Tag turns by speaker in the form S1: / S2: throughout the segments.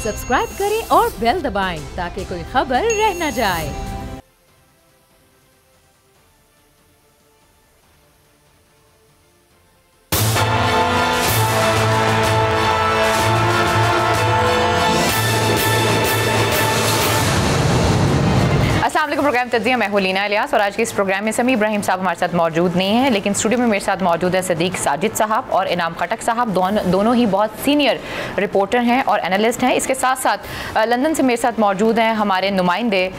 S1: Subscribe करें और bell दबाएं ताकि कोई खबर रह न जाए।
S2: प्रोग्राम तज्जिया, मैं हूं लीना इलियास और आज के इस प्रोग्राम में समी इब्राहिम साहब हमारे साथ मौजूद नहीं है, लेकिन स्टूडियो में मेरे साथ मौजूद है सदीक साजिद साहब और इनाम खटक साहब। दोनों ही बहुत सीनियर रिपोर्टर हैं और एनालिस्ट हैं। इसके साथ साथ लंदन से मेरे साथ मौजूद हैं हमारे नुमाइंदे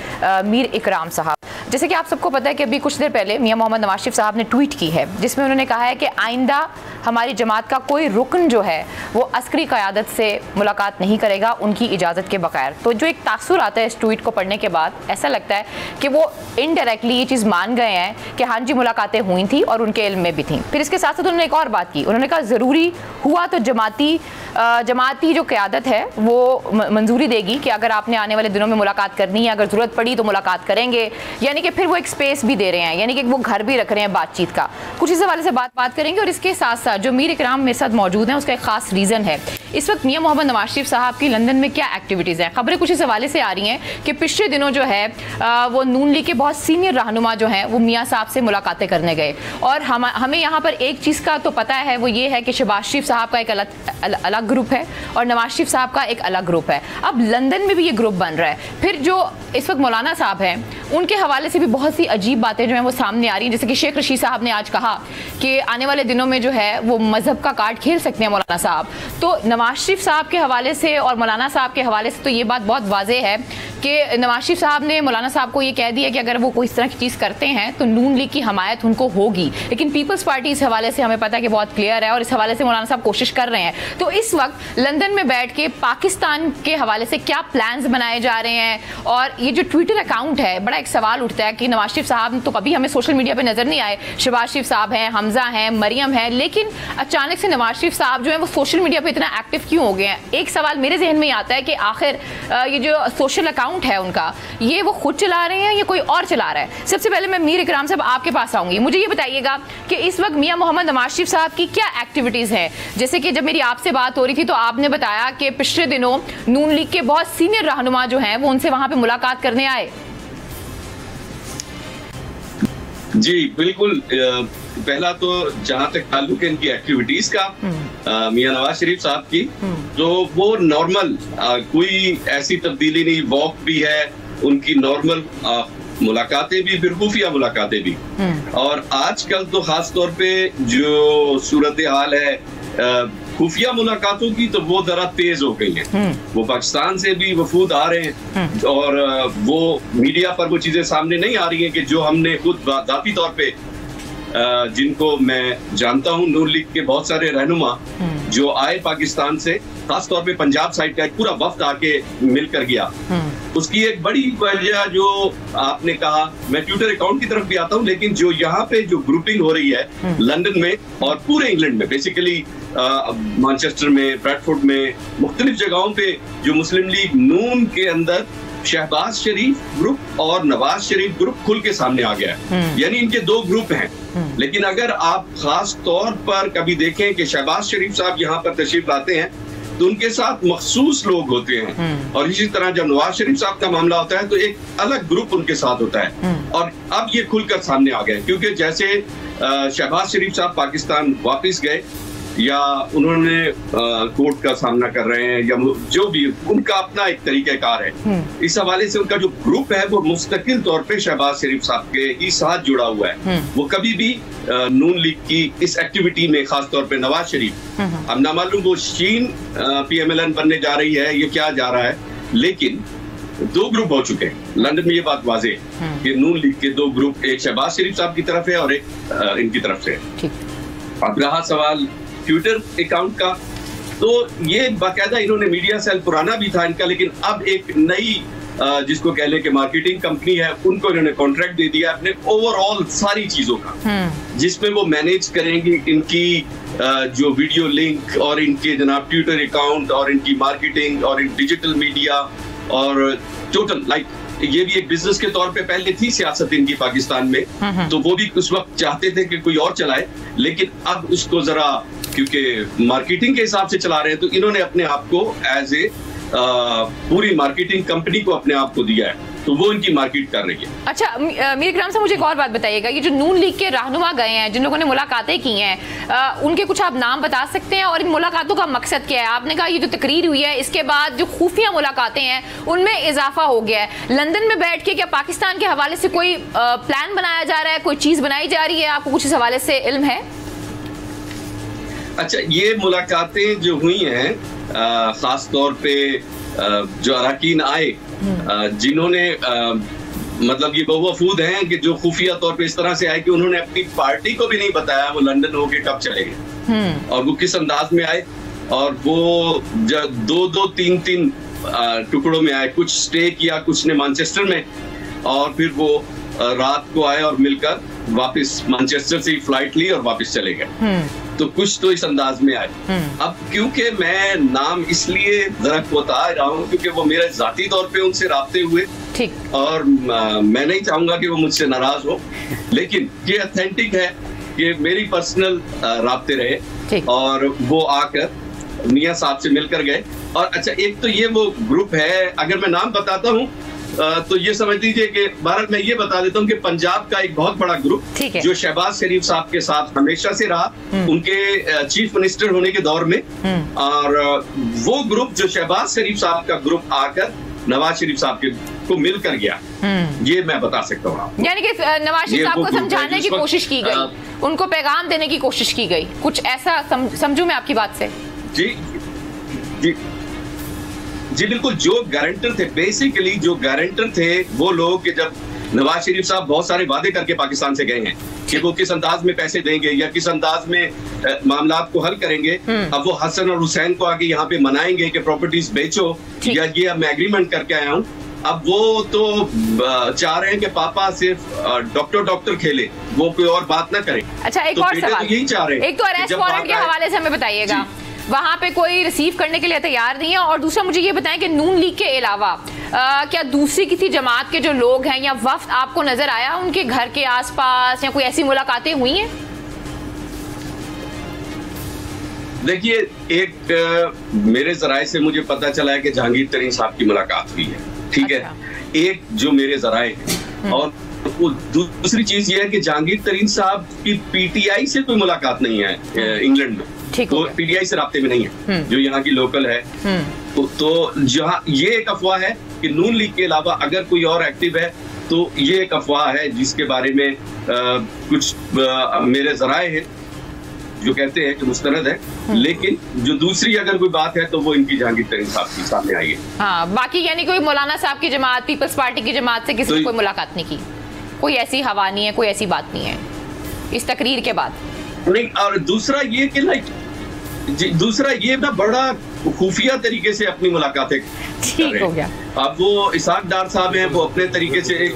S2: मीर इकराम साहब। जैसे कि आप सबको पता है कि अभी कुछ देर पहले मियां मोहम्मद नवाज शरीफ साहब ने ट्वीट की है जिसमें उन्होंने कहा है कि आइंदा हमारी जमात का कोई रुकन जो है वो अस्करी क़यादत से मुलाकात नहीं करेगा उनकी इजाज़त के बगैर। तो जो एक तासुर आता है इस ट्वीट को पढ़ने के बाद, ऐसा लगता है कि वो इनडायरेक्टली ये चीज़ मान गए हैं कि हाँ जी मुलाकातें हुई थी और उनके इल्म में भी थी। फिर इसके साथ साथ उन्होंने एक और बात की, उन्होंने कहा ज़रूरी हुआ तो जमाती जो क़यादत है वो मंजूरी देगी कि अगर आपने आने वाले दिनों में मुलाकात करनी है, अगर ज़रूरत पड़ी तो मुलाकात करेंगे। यानी कि फिर वो एक स्पेस भी दे रहे हैं, यानी कि वो घर भी रख रहे हैं बातचीत का। कुछ इस हवाले से बात करेंगे। और इसके साथ साथ जो मीर इकराम मेरे साथ मौजूद हैं उसका एक खास रीज़न है। इस वक्त मियां मोहम्मद नवाज शरीफ साहब की लंदन में क्या एक्टिविटीज़ हैं। खबरें कुछ इस हवाले से आ रही हैं कि पिछले दिनों जो है वो नून लीग के बहुत सीनियर रहनुमा जो हैं वो मियां साहब से मुलाकातें करने गए। और हमें यहाँ पर एक चीज़ का तो पता है, वो ये है कि शहबाज शरीफ साहब का एक अलग ग्रुप है और नवाज शरीफ साहब का एक अलग ग्रुप है। अब लंदन में भी ये ग्रुप बन रहा है। फिर जो इस वक्त मौलाना साहब हैं उनके हवाले से भी बहुत सी अजीब बातें जो हैं वो सामने आ रही हैं। जैसे कि शेख रशीद साहब ने आज कहा कि आने वाले दिनों में जो है वो मजहब का कार्ड खेल सकते हैं मौलाना साहब। तो नवाज शरीफ साहब के हवाले से और मौलाना साहब के हवाले से तो ये बात बहुत वाज़ेह है कि नवाज शरीफ साहब ने मौलाना साहब को ये कह दिया कि अगर वो कोई इस तरह की चीज़ करते हैं तो नून लीग की हमायत उनको होगी। लेकिन पीपल्स पार्टी इस हवाले से हमें पता है कि बहुत क्लियर है और इस हवाले से मौलाना साहब कोशिश कर रहे हैं। तो इस वक्त लंदन में बैठ के पाकिस्तान के हवाले से क्या प्लान्स बनाए जा रहे हैं। और ये जो ट्विटर अकाउंट है, बड़ा एक सवाल उठता है कि नवाज शरीफ साहब तो कभी हमें सोशल मीडिया पर नजर नहीं आए। शहबाज शरीफ साहब हैं, हमजा हैं, मरियम है, लेकिन अचानक से नवाज शरीफ साहब जो है वो सोशल मीडिया पर इतना एक्टिव क्यों हो गए हैं। एक सवाल मेरे जहन में आता है कि आखिर ये जो सोशल अकाउंट है उनका, ये वो खुद चला रहे हैं या कोई और चला रहा है। सबसे पहले मैं मीर इकराम साहब आपके पास आऊंगी। मुझे ये बताइएगा कि इस वक्त मियां मोहम्मद नवाज शरीफ साहब की क्या एक्टिविटीज हैं। जैसे कि जब मेरी आपसे बात हो रही थी तो आपने बताया कि पिछले दिनों नून लीग के बहुत सीनियर रहनुमा जो हैं वो उनसे वहां पे मुलाकात करने आए।
S3: जी बिल्कुल। पहला तो जहां तक ताल्लुक है इनकी एक्टिविटीज का मियां नवाज शरीफ साहब की, तो वो नॉर्मल कोई ऐसी तब्दीली नहीं, वॉक भी है उनकी नॉर्मल, मुलाकातें भी, फिर खुफिया मुलाकातें भी। और आजकल तो खास तौर पे जो सूरत हाल है खुफिया मुलाकातों की, तो वो जरा तेज हो गई है। वो पाकिस्तान से भी वफूद आ रहे हैं और वो मीडिया पर वो चीजें सामने नहीं आ रही हैं कि जो हमने खुद जाती तौर पे जिनको मैं जानता हूँ, नून लीग के बहुत सारे रहनुमा जो आए पाकिस्तान से, खास तौर पे पंजाब साइड का एक पूरा वफ्द आके मिलकर गया। उसकी एक बड़ी वजह जो आपने कहा, मैं ट्विटर अकाउंट की तरफ भी आता हूँ, लेकिन जो यहाँ पे जो ग्रुपिंग हो रही है लंदन में और पूरे इंग्लैंड में, बेसिकली मैनचेस्टर में, ब्रैडफोर्ड में, मुख्तलिफ जगहों पे जो मुस्लिम लीग नून के अंदर शहबाज शरीफ ग्रुप और नवाज शरीफ ग्रुप खुल के सामने आ गया है। यानी इनके दो ग्रुप हैं। लेकिन अगर आप खास तौर पर कभी देखें कि शहबाज शरीफ साहब यहाँ पर तशरीफ लाते हैं तो उनके साथ मखसूस लोग होते हैं, और इसी तरह जब नवाज शरीफ साहब का मामला होता है तो एक अलग ग्रुप उनके साथ होता है। और अब ये खुलकर सामने आ गए, क्योंकि जैसे शहबाज शरीफ साहब पाकिस्तान वापस गए या उन्होंने कोर्ट का सामना कर रहे हैं या जो भी उनका अपना एक तरीक़ाकार है, इस हवाले से उनका जो ग्रुप है वो मुस्तकिल तौर पे शहबाज शरीफ साहब के ही साथ जुड़ा हुआ है। वो कभी भी नून लीग की इस एक्टिविटी में, खास तौर पे नवाज शरीफ, अब ना मालूम वो शीन PMLN बनने जा रही है, ये क्या जा रहा है, लेकिन दो ग्रुप हो चुके हैं लंदन में। ये बात वाज़ेह है कि नून लीग के दो ग्रुप, एक शहबाज शरीफ साहब की तरफ है और एक इनकी तरफ से। अब रहा सवाल ट्विटर अकाउंट का, तो ये बाकायदा इन्होंने मीडिया सेल, पुराना भी था इनका, लेकिन अब एक नई जिसको कह लें कि मार्केटिंग कंपनी है, उनको इन्होंने कॉन्ट्रैक्ट दे दिया अपने ओवरऑल सारी चीजों का, जिसमें वो मैनेज करेंगी इनकी जो वीडियो लिंक और इनके जनाब ट्विटर अकाउंट और इनकी मार्केटिंग और इन डिजिटल मीडिया और टोटल ये भी एक बिजनेस के तौर पे पहले थी सियासत इनकी पाकिस्तान में, तो वो भी उस वक्त चाहते थे कि कोई और चलाए, लेकिन अब उसको जरा क्योंकि मार्केटिंग के हिसाब से चला रहे हैं तो इन्होंने अपने आप को एज ए पूरी मार्केटिंग कंपनी को अपने आप को दिया है, तो वो इनकी मार्केट कर रही है।
S2: अच्छा मीर इकराम साहब, मुझे एक और बात बताइएगा, ये जो नून लीग के रहनुमा गए हैं, जिन लोगों ने मुलाकातें की हैं, उनके कुछ आप नाम बता सकते हैं और इन मुलाकातों का मकसद क्या है? आपने कहा ये जो तकरीर हुई है इसके बाद जो खुफिया मुलाकातें हैं उनमें इजाफा हो गया है। लंदन में बैठ के क्या पाकिस्तान के हवाले से कोई प्लान बनाया जा रहा है, कोई चीज बनाई जा रही है? आपको कुछ इस हवाले से इल्म है?
S3: अच्छा, ये मुलाकातें जो हुई हैं खास तौर पे जो अरकान आए, जिन्होंने मतलब ये वफूद हैं कि जो खुफिया तौर पे इस तरह से आए कि उन्होंने अपनी पार्टी को भी नहीं बताया वो लंदन होके कब चले गए और वो किस अंदाज में आए, और वो जब 2-2, 3-3 टुकड़ों में आए, कुछ स्टे किया, कुछ ने मैनचेस्टर में, और फिर वो रात को आए और मिलकर वापस मैनचेस्टर से फ्लाइट ली और वापस चले गए। तो कुछ तो इस अंदाज में आए। अब क्योंकि मैं नाम इसलिए जरा बता रहा हूँ क्योंकि वो मेरे जाती तौर पे उनसे राब्ते हुए, ठीक, और मैं नहीं चाहूंगा कि वो मुझसे नाराज हो, लेकिन ये ऑथेंटिक है कि मेरी पर्सनल राब्ते रहे और वो आकर मियां साहब से मिलकर गए। और अच्छा, एक तो ये वो ग्रुप है, अगर मैं नाम बताता हूँ तो ये समझ लीजिए कि भारत में ये बता देता हूँ कि पंजाब का एक बहुत बड़ा ग्रुप जो शहबाज शरीफ साहब के साथ हमेशा से रहा, उनके चीफ मिनिस्टर होने के दौर में, और वो ग्रुप जो शहबाज शरीफ साहब का ग्रुप आकर नवाज शरीफ साहब के को मिलकर गया, ये मैं बता सकता हूँ।
S2: यानी कि नवाज शरीफ साहब को समझाने की कोशिश की गई, उनको पैगाम देने की कोशिश की गई, कुछ ऐसा समझूं मैं आपकी बात से?
S3: जी जी जी बिल्कुल। जो गारंटर थे, बेसिकली जो गारंटर थे वो लोग कि जब नवाज शरीफ साहब बहुत सारे वादे करके पाकिस्तान से गए हैं कि वो किस अंदाज में पैसे देंगे या किस अंदाज में मामलात को हल करेंगे, अब वो हसन और हुसैन को आगे यहाँ पे मनाएंगे कि प्रॉपर्टीज बेचो या ये मैं एग्रीमेंट करके आया हूँ। अब वो तो चाह रहे हैं कि पापा सिर्फ डॉक्टर खेले, वो कोई और बात ना करें।
S2: अच्छा, एक और सवाल,
S3: यही चाह रहे हैं।
S2: एक तो अरेस्ट वारंट के हवाले से हमें बताइएगा, वहां पे कोई रिसीव करने के लिए तैयार नहीं है, और दूसरा मुझे ये बताएं कि नून लीग के अलावा क्या दूसरी किसी जमात के जो लोग हैं या वफ्द आपको नजर आया उनके घर के आसपास, या कोई ऐसी मुलाकातें हुई हैं?
S3: देखिए, एक मेरे जराए से मुझे पता चला है कि जहांगीर तरीन साहब की मुलाकात हुई है, ठीक है। एक जो मेरे जराए हैं, और दूसरी चीज ये है कि जहांगीर तरीन साहब की पीटीआई से कोई मुलाकात नहीं है इंग्लैंड में, तो पीटीआई से राब्ते में नहीं है जो यहाँ की लोकल है। तो जहाँ ये एक अफवाह है कि नून लीग के अलावा अगर कोई और एक्टिव है, तो ये एक अफवाह है जिसके बारे में कुछ मेरे जराए हैं जो कहते हैं कि मुस्तरद है, लेकिन जो दूसरी अगर कोई बात है तो वो इनकी जहांगीर तरीन साहब की सामने आई है।
S2: हाँ, बाकी यानी कोई मौलाना साहब की जमात, पीपल्स पार्टी की जमात से किसी से कोई मुलाकात नहीं की, कोई ऐसी हवा नहीं है, कोई ऐसी बात नहीं है इस तकरीर के बाद?
S3: नहीं। और दूसरा ये कि दूसरा ये ना बड़ा खुफिया तरीके से अपनी मुलाकातें
S2: ठीक हो गया।
S3: अब वो इसाक डार साहब हैं, वो अपने तरीके से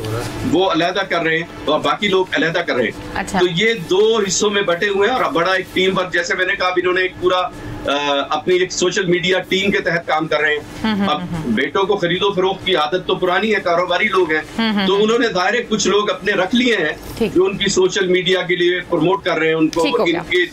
S3: वो अलहदा कर रहे हैं और बाकी लोग अलहदा कर रहे हैं।
S2: अच्छा।
S3: तो ये दो हिस्सों में बटे हुए हैं और बड़ा एक टीम वर्क, जैसे मैंने कहा, इन्होंने एक पूरा अपनी एक सोशल मीडिया टीम के तहत काम कर रहे हैं। अब बेटों को खरीदो फरोख्त की आदत तो पुरानी है, कारोबारी लोग हैं, तो उन्होंने दायरे कुछ लोग अपने रख लिए हैं जो उनकी सोशल मीडिया के लिए प्रमोट कर रहे हैं उनको, इनके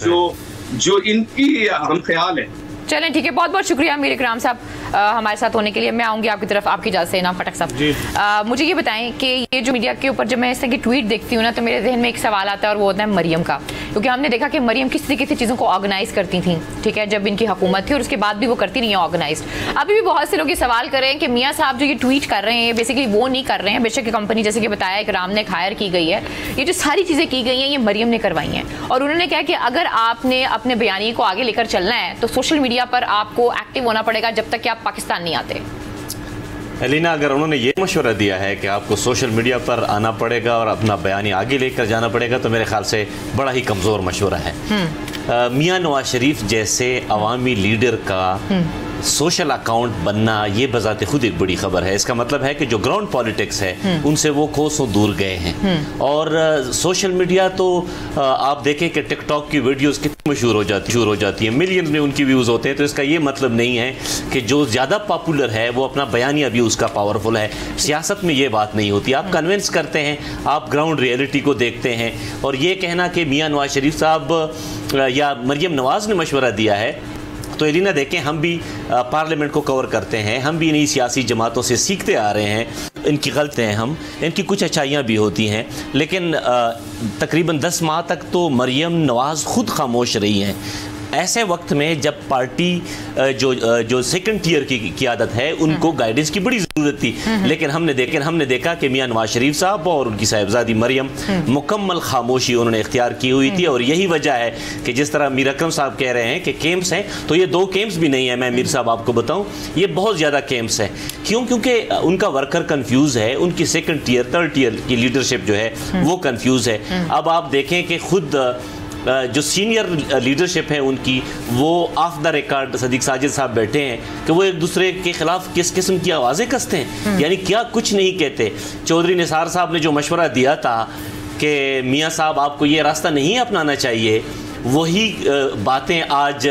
S3: जो इनकी हम ख्याल है।
S2: चलें, ठीक है, बहुत बहुत शुक्रिया मीर इकराम साहब हमारे साथ होने के लिए। मैं आऊँगी आपकी तरफ, आपकी इजाज़त से। इनाम खटक साहब, मुझे ये बताएं कि ये जो मीडिया के ऊपर जब मैं इस तरह की ट्वीट देखती हूँ ना, तो मेरे जहन में एक सवाल आता है, और वो होता है मरियम का, क्योंकि हमने देखा कि मरियम किस तरीके से चीज़ों को ऑर्गेनाइज करती थी, ठीक है, जब इनकी हुकूमत थी, और उसके बाद भी वो करती रही है ऑर्गेनाइज। अभी भी बहुत से लोग ये सवाल कर रहे हैं कि मियाँ साहब जो ये ट्वीट कर रहे हैं बेसिकली वो नहीं कर रहे हैं, बेशक कंपनी जैसे कि बताया इकराम ने हायर की गई है, ये जो सारी चीज़ें की गई हैं ये मरियम ने करवाई हैं, और उन्होंने कहा कि अगर आपने अपने बयानी को आगे लेकर चलना है तो सोशल मीडिया पर आपको एक्टिव होना पड़ेगा जब तक कि आप पाकिस्तान नहीं आते।
S4: एलिना, अगर उन्होंने ये मशवरा दिया है कि आपको सोशल मीडिया पर आना पड़ेगा और अपना बयानी आगे लेकर जाना पड़ेगा, तो मेरे ख्याल से बड़ा ही कमज़ोर मशवरा है। मियां नवाज शरीफ जैसे अवामी लीडर का सोशल अकाउंट बनना ये बजाते खुद एक बड़ी खबर है। इसका मतलब है कि जो ग्राउंड पॉलिटिक्स है उनसे वो कोसों दूर गए हैं। और सोशल मीडिया तो आप देखें कि टिकटॉक की वीडियोस कितनी मशहूर हो जाती है, मिलियन में उनकी व्यूज़ होते हैं। तो इसका ये मतलब नहीं है कि जो ज़्यादा पॉपुलर है वो अपना बयानिया भी उसका पावरफुल है। सियासत में ये बात नहीं होती। आप कन्विंस करते हैं, आप ग्राउंड रियलिटी को देखते हैं। और ये कहना कि मियां नवाज शरीफ साहब या मरियम नवाज ने मशवरा दिया है, तो एलिना देखें, हम भी पार्लियामेंट को कवर करते हैं, हम भी इन्हीं सियासी जमातों से सीखते आ रहे हैं, इनकी गलतियाँ हैं, हम इनकी कुछ अच्छाइयाँ भी होती हैं, लेकिन तकरीबन 10 माह तक तो मरियम नवाज़ खुद खामोश रही हैं। ऐसे वक्त में जब पार्टी जो सेकंड टियर की आदत है, उनको गाइडेंस की बड़ी ज़रूरत थी, लेकिन हमने देखा कि मियां नवाज शरीफ साहब और उनकी साहिबजादी मरियम मुकम्मल खामोशी उन्होंने इख्तियार की हुई थी। और यही वजह है कि जिस तरह मीर अकरम साहब कह रहे हैं कि कैंप्स हैं, तो ये 2 कैंप्स भी नहीं है। मैं मीर साहब आपको बताऊं, ये बहुत ज़्यादा कैंप्स हैं। क्यों? क्योंकि उनका वर्कर कंफ्यूज है, उनकी सेकंड टियर थर्ड टियर की लीडरशिप जो है वो कंफ्यूज है। अब आप देखें कि खुद जो सीनियर लीडरशिप है उनकी, वो of the record Sadiq Sajid साहब बैठे हैं कि वो एक दूसरे के खिलाफ किस किस्म की आवाज़ें कसते हैं, यानी क्या कुछ नहीं कहते। चौधरी निसार साहब ने जो मशवरा दिया था कि मियाँ साहब आपको ये रास्ता नहीं अपनाना चाहिए, वही बातें आज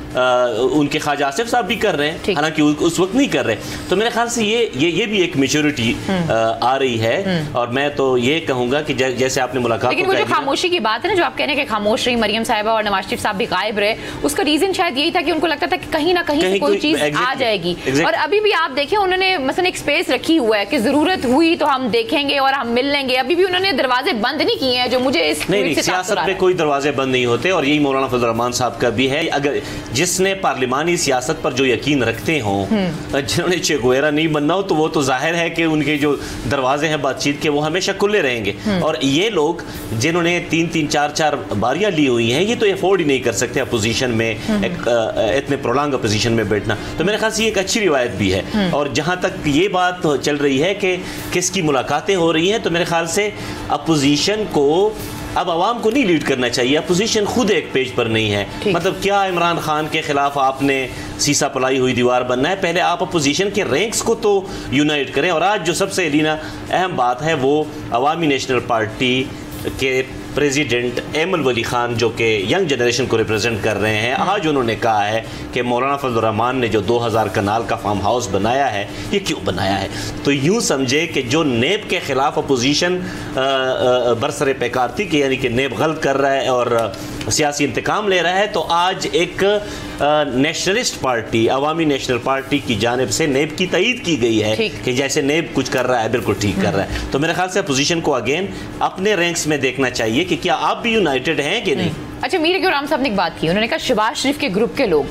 S4: उनके ख्वाजा आसिफ साहब भी कर रहे हैं, हालांकि उस वक्त नहीं कर रहे। तो मेरे ख्याल से ये भी एक मैच्योरिटी आ रही है। और मैं तो ये कहूँगा कि जैसे आपने मुलाकात,
S2: लेकिन वो जो खामोशी की बात है ना, जो आप कहने के खामोश रही मरियम साहिबा और नवाज शरीफ साहब भी गायब रहे, उसका रीजन शायद यही था कि उनको लगता था कि कहीं ना कहीं कोई चीज आ जाएगी। और अभी भी आप देखें, उन्होंने मसलन एक स्पेस रखी हुआ है कि जरूरत हुई तो हम देखेंगे और हम मिल लेंगे। अभी भी उन्होंने दरवाजे बंद नहीं किए हैं, जो मुझे इस
S4: सियासत में कोई दरवाजे बंद नहीं होते। और यही मौलाना फजल रहमान साहब का भी है। अगर जिसने पार्लिमानी सियासत पर जो यकीन रखते हों, जिन्होंने चे गुवेरा नहीं बनना हो, तो वो तो जाहिर है कि उनके जो दरवाजे हैं बातचीत के वो हमेशा खुले रहेंगे। और ये लोग जिन्होंने 3-3, 4-4 बारियां ली हुई हैं, ये तो अफोर्ड ही नहीं कर सकते अपोजिशन में, इतने प्रोलॉन्ग अपोजिशन में बैठना। तो मेरे ख्याल से ये एक अच्छी रिवायत भी है। और जहाँ तक ये बात चल रही है कि किसकी मुलाकातें हो रही हैं, तो मेरे ख्याल से अपोजिशन को अब आवाम को नहीं लीड करना चाहिए। अपोजिशन खुद एक पेज पर नहीं है। मतलब क्या इमरान खान के खिलाफ आपने सीसा पलाई हुई दीवार बनना है? पहले आप अपोजिशन के रैंक्स को तो यूनाइट करें। और आज जो सबसे एलिना अहम बात है, वो अवामी नेशनल पार्टी के प्रेसिडेंट एमल वली खान, जो कि यंग जनरेशन को रिप्रेजेंट कर रहे हैं, आज उन्होंने कहा है कि मौलाना फजल रहमान ने जो 2000 कनाल का फार्म हाउस बनाया है, ये क्यों बनाया है? तो यूँ समझे कि जो नेब के ख़िलाफ़ अपोजिशन बरसरे पैकारती के, यानी कि नेब गलत कर रहा है और सियासी इंतकाम ले रहा है, तो आज एक नेशनलिस्ट पार्टी, अवामी नेशनल पार्टी की जानिब से नेब की तईद की गई है कि जैसे नेब कुछ कर रहा है बिल्कुल ठीक कर रहा है। तो मेरे ख्याल से अपोजिशन को अगेन अपने रैंक्स में देखना चाहिए कि क्या आप भी यूनाइटेड हैं कि नहीं।
S2: अच्छा, मीर गुलाम साहब ने एक बात की, उन्होंने कहा शहबाज शरीफ के ग्रुप के लोग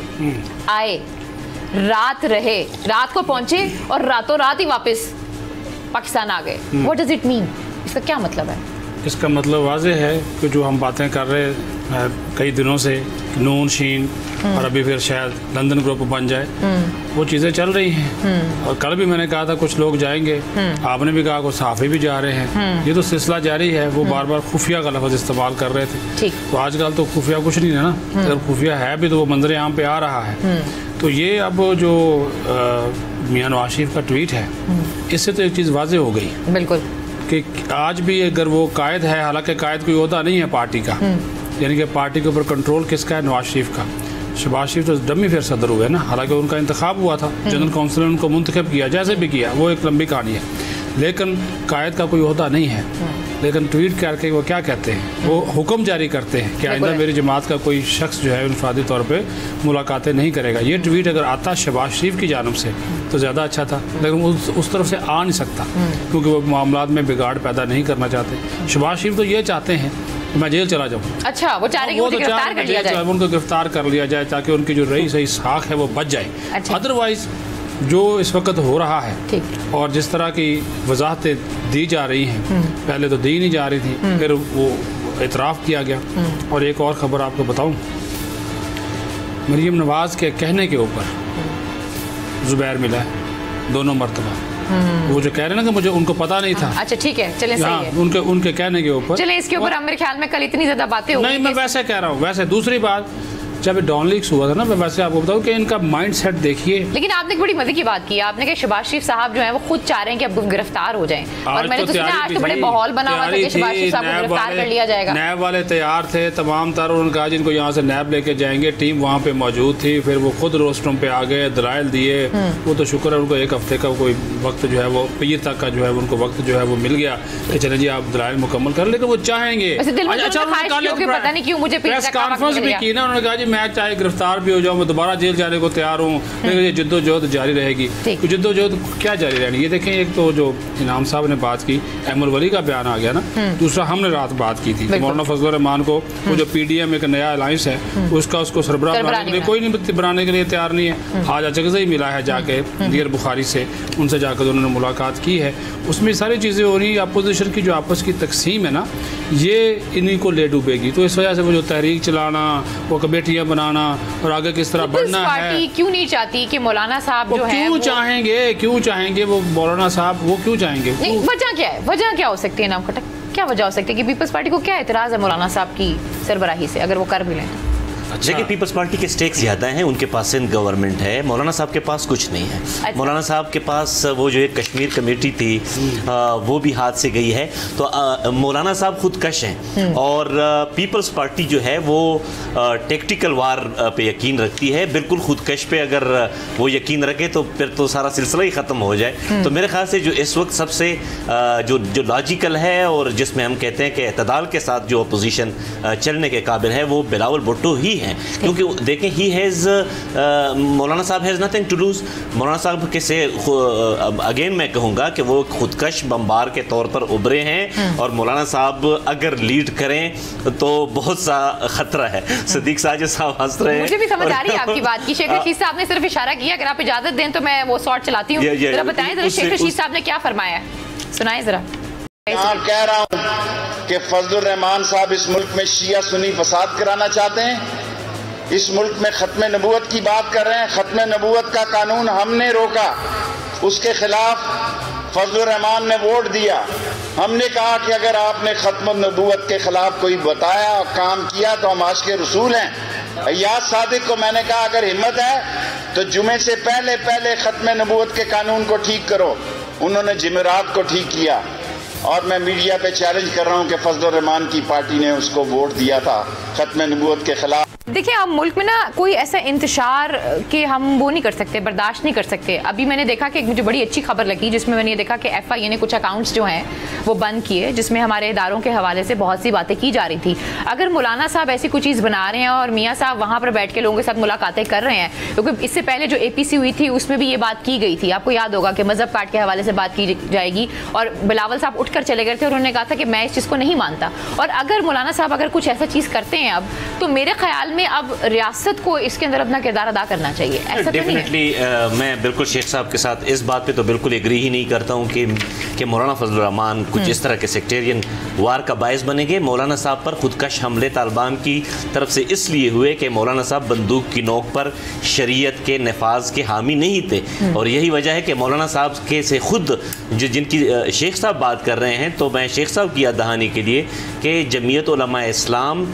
S2: आए, रात रहे, रात को पहुंचे और रातों रात ही वापस पाकिस्तान आ गए। What does it mean? इसका क्या मतलब है?
S5: इसका मतलब वाज़ेह है कि जो हम बातें कर रहे हैं कई दिनों से, नून शीन और अभी फिर शायद लंदन ग्रुप बन जाए, वो चीज़ें चल रही हैं। और कल भी मैंने कहा था कुछ लोग जाएंगे, आपने भी कहा कुछ सहाफ़ी भी जा रहे हैं। ये तो सिलसिला जारी है। वो बार बार खुफिया का लफ्ज़ इस्तेमाल कर रहे थे। तो आजकल तो खुफिया कुछ नहीं है ना, अगर खुफिया है भी तो वो मंजर आम पे आ रहा है। तो ये अब जो मियां नवाज शरीफ का ट्वीट है, इससे तो एक चीज़ वाज़ेह हो गई बिल्कुल कि आज भी अगर वो कायद है, हालांकि कायद कोई ओहदा नहीं है पार्टी का, यानी कि पार्टी के ऊपर कंट्रोल किसका है? नवाज शरीफ का। शहबाज शरीफ तो डमी फिर सदर हुए ना, हालांकि उनका इंतखाब हुआ था, जनरल काउंसिल ने उनको मुंतखब किया, जैसे भी किया, वो एक लंबी कहानी है, लेकिन कायद का कोई ओहदा नहीं है। लेकिन ट्वीट करके वो क्या कहते हैं? वो हुक्म जारी करते हैं कि आइंदा मेरी जमात का कोई शख्स जो है इनफरादी तौर पे मुलाकातें नहीं करेगा। ये ट्वीट अगर आता शहबाज शरीफ की जानब से तो ज़्यादा अच्छा था, लेकिन उस तरफ से आ नहीं सकता, क्योंकि वो मामलात में बिगाड़ पैदा नहीं करना चाहते। शहबाज शरीफ तो ये चाहते हैं कि मैं जेल चला जाऊँ।
S2: अच्छा, वो चाह रहे हैं कि उनको गिरफ्तार कर लिया जाए,
S5: उनको गिरफ्तार कर लिया जाए ताकि उनकी जो रही सही साख है वो बच जाए। अदरवाइज जो इस वक्त हो रहा है और जिस तरह की वजाहतें दी जा रही हैं, पहले तो दी नहीं जा रही थी, फिर वो इतराफ़ किया गया। और एक और ख़बर आपको बताऊं, मरीम नवाज के कहने के ऊपर जुबैर मिला है 2 मरतबा। वो जो कह रहे हैं ना कि मुझे उनको पता नहीं था।
S2: अच्छा ठीक है, चलें, सही है।
S5: उनके कहने के ऊपर,
S2: चलें, इसके ऊपर मेरे ख्याल में कल इतनी ज़्यादा बातें हो
S5: नहीं, मैं वैसे कह रहा हूँ। वैसे दूसरी बात, जब डॉन लीक्स हुआ था ना, मैं वैसे आपको बताऊं कि इनका माइंड सेट देखिए।
S2: लेकिन आपने एक बड़ी मजे की बात की, आपने कहा शहबाज शरीफ साहब जो है वो खुद चाह रहे हैं कि अब गिरफ्तार हो जाएं, और मैंने तो सुना आज तो बड़े माहौल बना हुआ था कि शहबाज शरीफ साहब को गिरफ्तार कर लिया जाएगा।
S5: नैब वाले तैयार थे तमाम तर, उन्होंने कहा जिनको यहाँ से नैब लेके जाएंगे, टीम वहाँ पे मौजूद थी, फिर वो खुद रोस्टरूम पे आ गए, दलाइल दिए। वो तो शुक्र है उनको 1 हफ्ते का कोई वक्त जो है वो पीर तक का जो है उनको वक्त जो है वो मिल गया कि चले जी आप दलाइल मुकम्मल कर, लेकिन वो चाहेंगे।
S2: प्रेस कॉन्फ्रेंस भी की ना, उन्होंने कहा जी
S5: मैं चाहे गिरफ्तार भी हो जाऊँ, मैं दोबारा जेल जाने को तैयार हूँ, लेकिन ये जद्दोजहद जारी रहेगी। तो जद्दोजहद क्या जारी रहनी? ये देखें, एक तो जो इनाम साहब ने बात की, अहमद वली का बयान आ गया ना, दूसरा हमने रात बात की थी मौलाना फजलुर रहमान को, वो जो PDM एक नया अलायंस है उसको सरबराह बनाने के लिए कोई नहीं बनाने के लिए तैयार नहीं है। आज अचक से ही मिला है जाके दीर बुखारी से, उनसे जाकर उन्होंने मुलाकात की है। उसमें सारी चीज़ें हो रही, अपोजिशन की जो आपस की तकसीम है ना, ये इन्हीं को ले डूबेगी। तो इस वजह से वो जो तहरीक चलाना, वो कमेटियाँ बनाना और आगे किस तरह बढ़ना है,
S2: क्यों नहीं चाहती कि मौलाना साहब जो है
S5: क्यों चाहेंगे वो मौलाना साहब, वो क्यों चाहेंगे?
S2: वजह क्या है? वजह क्या हो सकती है? इनाम खटक, क्या वजह हो सकती है कि पीपल्स पार्टी को क्या एतराज़ है मौलाना साहब की सरबराही से, अगर वो कर भी लें?
S4: देखिए, पीपल्स पार्टी के स्टेक्स ज़्यादा हैं, उनके पास सिंध गवर्नमेंट है, मौलाना साहब के पास कुछ नहीं है। अच्छा। मौलाना साहब के पास वो जो एक कश्मीर कमेटी थी वो भी हाथ से गई है। तो मौलाना साहब खुदकश हैं और पीपल्स पार्टी जो है वो टेक्टिकल वार पे यकीन रखती है। बिल्कुल खुदकश पे अगर वो यकीन रखे तो फिर तो सारा सिलसिला ही ख़त्म हो जाए। तो मेरे ख्याल से जो इस वक्त सबसे जो लॉजिकल है और जिसमें हम कहते हैं कि एतदाल के साथ जो अपोजिशन चलने के काबिल है, वो बिलावल भुट्टो ही है। क्योंकि देखें, ही हैज़ मौलाना साहब हैज़ नथिंग टू लूज। मौलाना साहब के से अगेन मैं कहूँगा कि वो खुदकश बम्बार के तौर पर उभरे हैं और मौलाना साहब अगर लीड करें तो बहुत सा खतरा है। सदीक साजिद साहब हंस रहे हैं।
S2: मुझे भी समझ आ रही है आपकी बात की। शेख रशीद साहब ने सिर्फ इशारा किया, अगर आप इजाजत दें तो मैं वो शॉट चलाती हूँ। जरा बताएं जरा शेख रशीद साहब ने क्या फरमाया, सुनाएं जरा।
S6: कह रहा हूँ कि फजलुर रहमान साहब इस मुल्क में शिया सुन्नी फसाद कराना चाहते हैं। इस मुल्क में खत्म नबूवत की बात कर रहे हैं। खत्म नबूवत का कानून हमने रोका, उसके खिलाफ फजलुर रहमान ने वोट दिया। हमने कहा कि अगर आपने खत्म नबूवत के खिलाफ कोई बताया और काम किया तो हम आशिक़े रसूल हैं। अय्याज सादिक को मैंने कहा अगर हिम्मत है तो जुमे से पहले खत्म नबूवत के कानून को ठीक करो। उन्होंने जुमेरात को ठीक किया और मैं मीडिया पे चैलेंज कर रहा हूं कि फजलुर रहमान की पार्टी ने उसको वोट दिया था खत्म नबूवत के खिलाफ।
S2: देखिए, अब मुल्क में ना कोई ऐसा इंतशार कि हम वो नहीं कर सकते, बर्दाश्त नहीं कर सकते। अभी मैंने देखा कि मुझे बड़ी अच्छी खबर लगी जिसमें मैंने ये देखा कि FIA ने कुछ अकाउंट्स जो हैं वो बंद किए, जिसमें हमारे इदारों के हवाले से बहुत सी बातें की जा रही थी। अगर मौलाना साहब ऐसी कोई चीज़ बना रहे हैं और मियाँ साहब वहाँ पर बैठ के लोगों के साथ मुलाकातें कर रहे हैं, क्योंकि इससे पहले जो APC हुई थी उसमें भी ये बात की गई थी, आपको याद होगा कि मजहब कार्ड के हवाले से बात की जाएगी और बिलावल साहब उठकर चले गए थे और उन्होंने कहा था कि मैं इस चीज़ को नहीं मानता। और अगर मौलाना साहब अगर कुछ ऐसा चीज़ करते हैं अब, तो मेरे ख्याल में अब रियासत को इसके अंदर अपना किरदार अदा करना चाहिए। ऐसा
S4: डेफिनेटली मैं बिल्कुल शेख साहब के साथ इस बात पे तो बिल्कुल एग्री ही नहीं करता हूँ कि मौलाना फजलुर रहमान कुछ इस तरह के सेक्टेरियन वार का बायस बनेंगे। मौलाना साहब पर खुदकश हमले तालिबान की तरफ से इसलिए हुए कि मौलाना साहब बंदूक की नोक पर शरीयत के नफाज के हामी नहीं थे और यही वजह है कि मौलाना साहब के से खुद जिनकी शेख साहब बात कर रहे हैं, तो मैं शेख साहब की याद दहानी के लिए कि जमीयत उलमा इस्लाम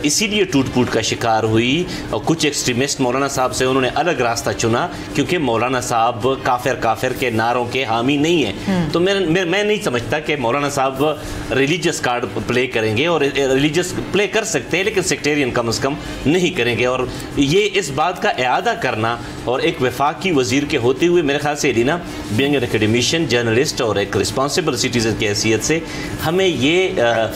S4: इसीलिए टूट फूट का शिकार हुई और कुछ एक्सट्रीमिस्ट मौलाना साहब से उन्होंने अलग रास्ता चुना क्योंकि मौलाना साहब काफिर के नारों के हामी नहीं है। तो मैं नहीं समझता कि मौलाना साहब रिलीजियस कार्ड प्ले करेंगे, और रिलीजियस प्ले कर सकते हैं लेकिन सेक्टेरियन कम से कम नहीं करेंगे। और ये इस बात का इआदा करना और एक वफाकी वजीर के होते हुए मेरे ख्याल से Alina being an academician, journalist और एक रिस्पॉन्सिबल सिटीजन की हैसियत से हमें ये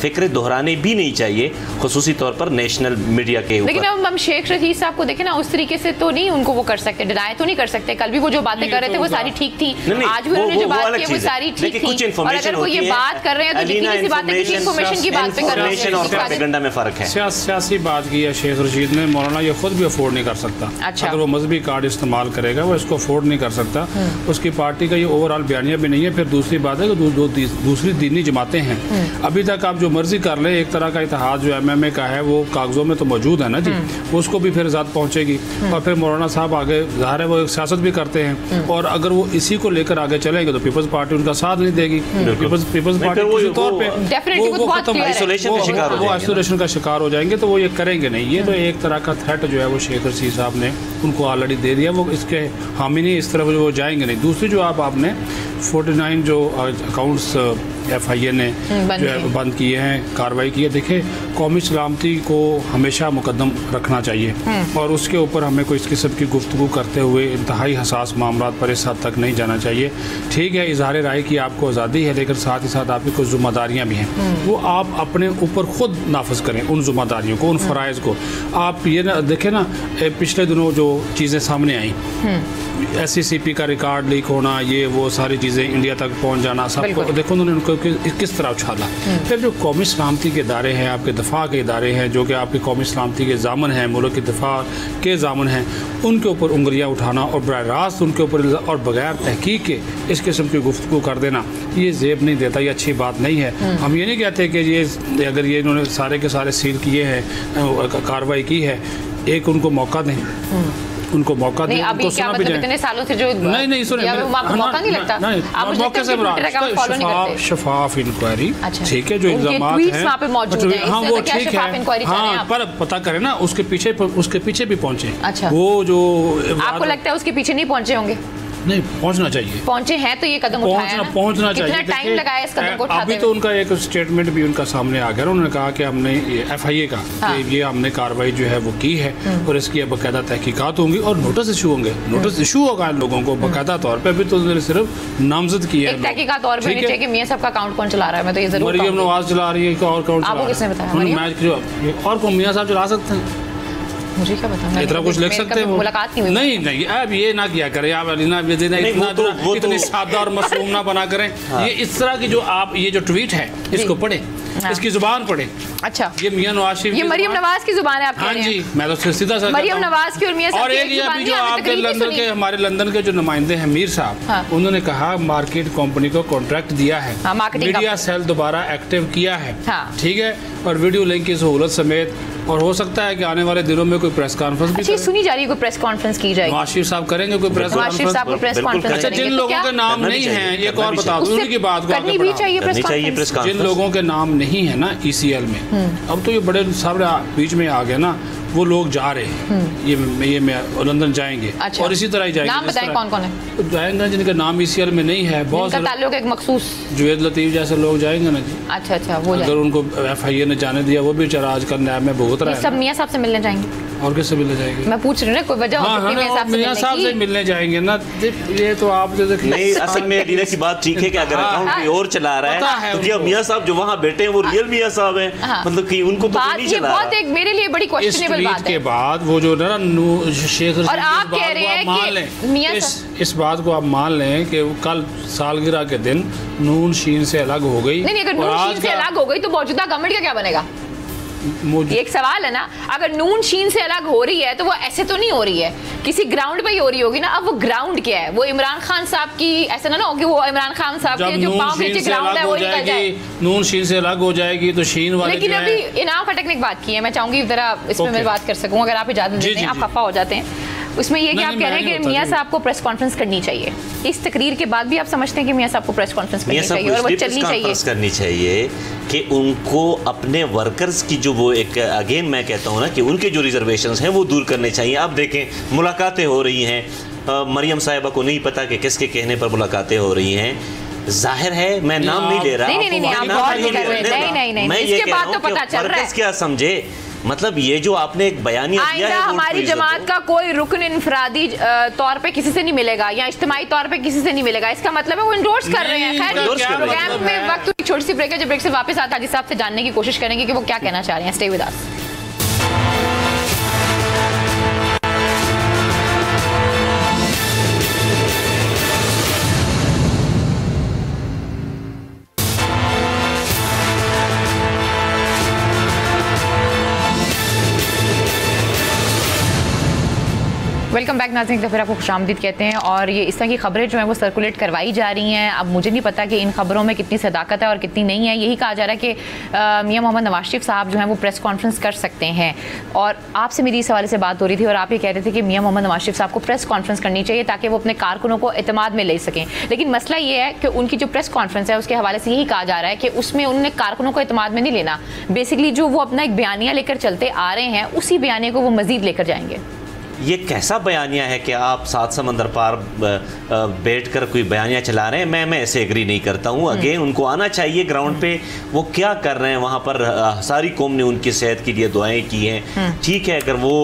S4: फिक्र दोहराने भी नहीं चाहिए, खुसूसी तौर पर नेशनल मीडिया के ऊपर।
S2: लेकिन हम शेख रशीद साहब को देखें ना, उस तरीके से तो नहीं उनको वो कर सकते, डिनाय तो नहीं कर सकते। कल भी वो जो बातें कर रहे थे वो सारी ठीक थी, आज भी उन्होंने जो बात की वो सारी ठीक थी। और अगर वो ये बात कर रहे हैं तो यकीनी सी बात है कि इन्फॉर्मेशन की बात पे कर रहे हैं
S4: और प्रोपेगेंडा में फर्क है।
S5: सियासी बात की है शेख रशीद ने, मौलाना ये खुद भी अफोर्ड नहीं कर सकता।
S2: अच्छा।
S5: अगर वो मजहबी कार्ड इस्तेमाल करेगा वो इसको अफोर्ड नहीं कर सकता, उसकी पार्टी का ये ओवरऑल बयानिया भी नहीं है। फिर दूसरी बात है कि दूसरी दीनी जमातें हैं, अभी तक आप जो मर्जी कर ले, एक तरह का इतिहाद जो MMA का है वो कागजों में तो मौजूद है ना जी, उसको भी फिर ज़्यादा पहुंचेगी। और फिर मौलाना साहब आगे ज़ाहिर है वो एक सियासत भी करते हैं, और अगर वो इसी को लेकर आगे चलेंगे तो पीपल्स पार्टी उनका साथ नहीं देगी। पीपल्स पार्टी किसी तौर पे आइसोलेशन का शिकार हो जाएंगे, तो वो ये करेंगे नहीं। ये तो एक तरह का थ्रेट जो है वो शेख रशीद साहब ने उनको ऑलरेडी दे दिया, वो इसके हामी नहीं, इस तरफ वो जाएंगे नहीं। दूसरी जो आपने 49 जो अकाउंट्स FIA ने जो है बंद किए हैं, कार्रवाई की है। देखिए, कौमी सलामती को हमेशा मुकद्दम रखना चाहिए और उसके ऊपर हमें कोई इस किस्म की गुफ्तगू करते हुए इंतहाई हसास मामला पर इस हद तक नहीं जाना चाहिए। ठीक है, इजहार राय की आपको आज़ादी है, लेकिन साथ ही साथ आपकी कुछ जिम्मेदारियाँ भी हैं, वो आप अपने ऊपर खुद नाफज करें उन जिम्मेदारियों को, उन फ़राइज़ को। आप ये ना देखें ना, पिछले दिनों जो चीज़ें सामने आई, SCCP का रिकॉर्ड लीक होना, ये वो सारी चीज़ें इंडिया तक पहुंच जाना, सबको देखो उन्होंने उनको किस तरह उछाला। फिर जो कौमी सलामती के इदारे हैं, आपके दफा के इदारे हैं, जो कि आपकी कौमी सलामती के जामन हैं, मुल्क के दफा के जामन हैं, उनके ऊपर उंगलियां उठाना और बराह रास्त उनके ऊपर और बगैर तहकीक के इस किस्म की गुफ्तगू कर देना, ये जेब नहीं देता, ये अच्छी बात नहीं है। हम ये नहीं कहते कि ये अगर ये इन्होंने सारे के सारे सील किए हैं, कार्रवाई की है, एक उनको मौका दें, उनको मौका दें, उनको सुना भी जाए।
S2: इतने सालों से जो
S5: नहीं सुनिए,
S2: मौका नहीं लगता,
S5: आप मौके से शफाफ इंक्वायरी, ठीक है, जो इल्जामात हैं हाँ वो ठीक है, हाँ, पर पता करें ना उसके पीछे भी पहुंचे।
S2: अच्छा,
S5: वो जो
S2: आपको लगता है उसके पीछे नहीं पहुंचे होंगे?
S5: नहीं, पहुंचना चाहिए,
S2: पहुंचे हैं तो ये कदम उठाया,
S5: पहुंचना चाहिए।
S2: कितना टाइम लगाया इस कदम को उठाते
S5: अभी तो उनका एक स्टेटमेंट भी उनका सामने आ गया, उन्होंने कहा कि हमने FIA का ये हमने कार्रवाई जो है वो की है और इसकी बाकायदा तहकीकात होंगी और नोटिस इशू होंगे, नोटिस इशू होगा इन लोगों को बाकायदा तौर पर। अभी तो सिर्फ नामजद किया है,
S2: तहकीकात और भी होनी चाहिए कि मियां साहब का अकाउंट कौन चला रहा है। मैं तो ये जरूर
S5: मरियम नवाज चला रही है, और कौन
S2: आपको किसने बताया?
S5: और कौन मियां साहब चला सकते हैं?
S2: मुझे क्या पता,
S5: इतना कुछ लिख सकते हैं,
S2: मुलाकात
S5: नहीं अब ये ना किया करें आप अलीना, इतनी सादा और मासूम ना बना करें। ये इस तरह की जो आप ये जो ट्वीट है इसको पढ़े, इसकी जुबान पढ़े।
S2: अच्छा,
S5: ये मियां नवाज शरीफ,
S2: ये मरियम नवाज की जुबान है आप कह रहे हैं?
S5: हाँ जी, मैं तो सीधा सा
S2: मरियम नवाज की और मियां साहब
S5: और एक ये जो आपके लंदन के हमारे लंदन के जो नुमाइंदे हैं मीर साहब, उन्होंने कहा मार्केट कंपनी को कॉन्ट्रैक्ट दिया है, मीडिया सेल दोबारा एक्टिव किया है, ठीक है, और वीडियो लिंक की सहूलत समेत, और हो सकता है कि आने वाले दिनों में कोई प्रेस कॉन्फ्रेंस भी
S2: सुनी जा रही है, कोई प्रेस कॉन्फ्रेंस की जाएगी,
S5: नवाज शरीफ साहब करेंगे कोई प्रेस कॉन्फ्रेंस। अच्छा, जिन लोगों के नाम नहीं है, एक और बता दूं उनकी बात
S2: करनी भी चाहिए प्रेस कॉन्फ्रेंस,
S5: जिन लोगों के नाम नहीं है ना ECL में, अब तो ये बड़े सारे बीच में आ गए ना, वो लोग जा रहे हैं, ये लंदन जाएंगे।
S2: अच्छा,
S5: और इसी तरह ही जाएंगे।
S2: नाम बताएं कौन कौन है?
S5: जाएंगे जिनका नाम ECL में नहीं है, बहुत
S2: ताल्लुक एक मखसूस
S5: जुवेद लतीफ जैसे लोग जाएंगे ना जी।
S2: अच्छा, वो
S5: अगर उनको FIA ने जाने दिया, वो भी बेचारा आजकल नैब में भुगत रहा है।
S2: सब मियां साहब से मिलने जाएंगे और
S5: किससे मिलने जाएंगे?
S2: मैं पूछ रही हूँ ना, कोई वजह
S5: मियां साहब से मिलने जाएंगे ना, ये तो आप
S4: नहीं, असल में अलीना की बात ठीक है कि अगर अकाउंट कोई और चला रहा है तो क्या मियां साहब जो वहाँ बैठे हैं वो रियल मियां साहब हैं? मतलब कि उनको तो नहीं चला रहा।
S2: एक मेरे लिए बड़ी क्वेश्चनेबल बात
S5: के बाद वो जो ना शेख,
S2: और आप कह रहे हैं कि
S5: इस बात को आप मान लें कि कल सालगिरह के दिन नून शीन से अलग हो गई।
S2: नहीं, अगर नून शीन से अलग हो गई तो मौजूदा गवर्नमेंट का क्या बनेगा? एक सवाल है ना, अगर नून शीन से अलग हो रही है तो वो ऐसे तो नहीं हो रही है, किसी ग्राउंड पे ही हो रही होगी ना। अब वो ग्राउंड क्या है? वो इमरान खान साहब की ऐसा ना हो कि वो इमरान खान साहब के जो पांव नीचे ग्राउंड है वो निकल जाए।
S5: नून शीन से अलग हो जाएगी तो शीन वाले,
S2: लेकिन अभी इनाम खटक ने एक बात की है, मैं चाहूंगी जरा इसमें मैं बात कर सकूं, अगर आप इजाजत देते हैं। आप खफा हो जाते हैं उसमें, ये कि आप कह रहे हैं कि मियां साहब को प्रेस कॉन्फ्रेंस करनी चाहिए। इस तकरीर के बाद भी आप समझते हैं कि मियां साहब को प्रेस कॉन्फ्रेंस करनी चाहिए और वो चलनी चाहिए
S4: कि उनको अपने वर्कर्स की जो वो एक अगेन मैं कहता हूँ ना कि उनके जो रिजर्वेशंस हैं वो दूर करने चाहिए। आप देखें मुलाकातें हो रही हैं, मरियम साहिबा को नहीं पता कि किसके कहने पर मुलाकातें हो रही हैं। जाहिर है मैं नाम नहीं ले रहा, मैं ये कह रहा हूँ कि वर्कर्स क्या समझे, मतलब ये जो आपने एक बयानिया दिया है,
S2: हमारी जमात का कोई रुकन इनफरादी तौर पे किसी से नहीं मिलेगा या इज्तिमाई तौर पे किसी से नहीं मिलेगा, इसका मतलब है वो इंडोर्स कर रहे हैं। खैर, प्रोग्राम में वक्त छोटी सी ब्रेक है, जब ब्रेक से वापस आता हाजी साहब से जानने की कोशिश करेंगे कि वो क्या कहना चाह रहे हैं। Stay with us. Welcome back नाज़रीन, तो फिर आपको खुशामदीद कहते हैं। और ये इस तरह की खबरें जो हैं वो सर्कुलेट करवाई जा रही हैं। अब मुझे नहीं पता कि इन खबरों में कितनी सदाकत है और कितनी नहीं है। यही कहा जा रहा है कि मियां मोहम्मद नवाज शरीफ साहब जो हैं वो प्रेस कॉन्फ्रेंस कर सकते हैं। और आपसे मेरी इस हवाले से बात हो रही थी और आप ये कह रहे थे कि मियां मोहम्मद नवाज शरीफ साहब को प्रेस कॉन्फ्रेंस करनी चाहिए ताकि वो अपने कारकुनों को एतमाद में ले सकें। लेकिन मसला ये है कि उनकी जो प्रेस कॉन्फ्रेंस है उसके हवाले से यही कहा जा रहा है कि उसमें उन्होंने कारकुनों को एतमाद में नहीं लेना। बेसिकली जो वो अपना एक बयानिया लेकर चलते आ रहे हैं उसी बयानिया को वो मजीद लेकर जाएंगे।
S4: ये कैसा बयानिया है कि आप सात समंदर पार बैठ कर कोई बयानिया चला रहे हैं? मैं ऐसे एग्री नहीं करता हूँ। अगेन उनको आना चाहिए ग्राउंड पे, वो क्या कर रहे हैं वहाँ पर। सारी कौम ने उनकी सेहत के लिए दुआएं की हैं। ठीक है, अगर वो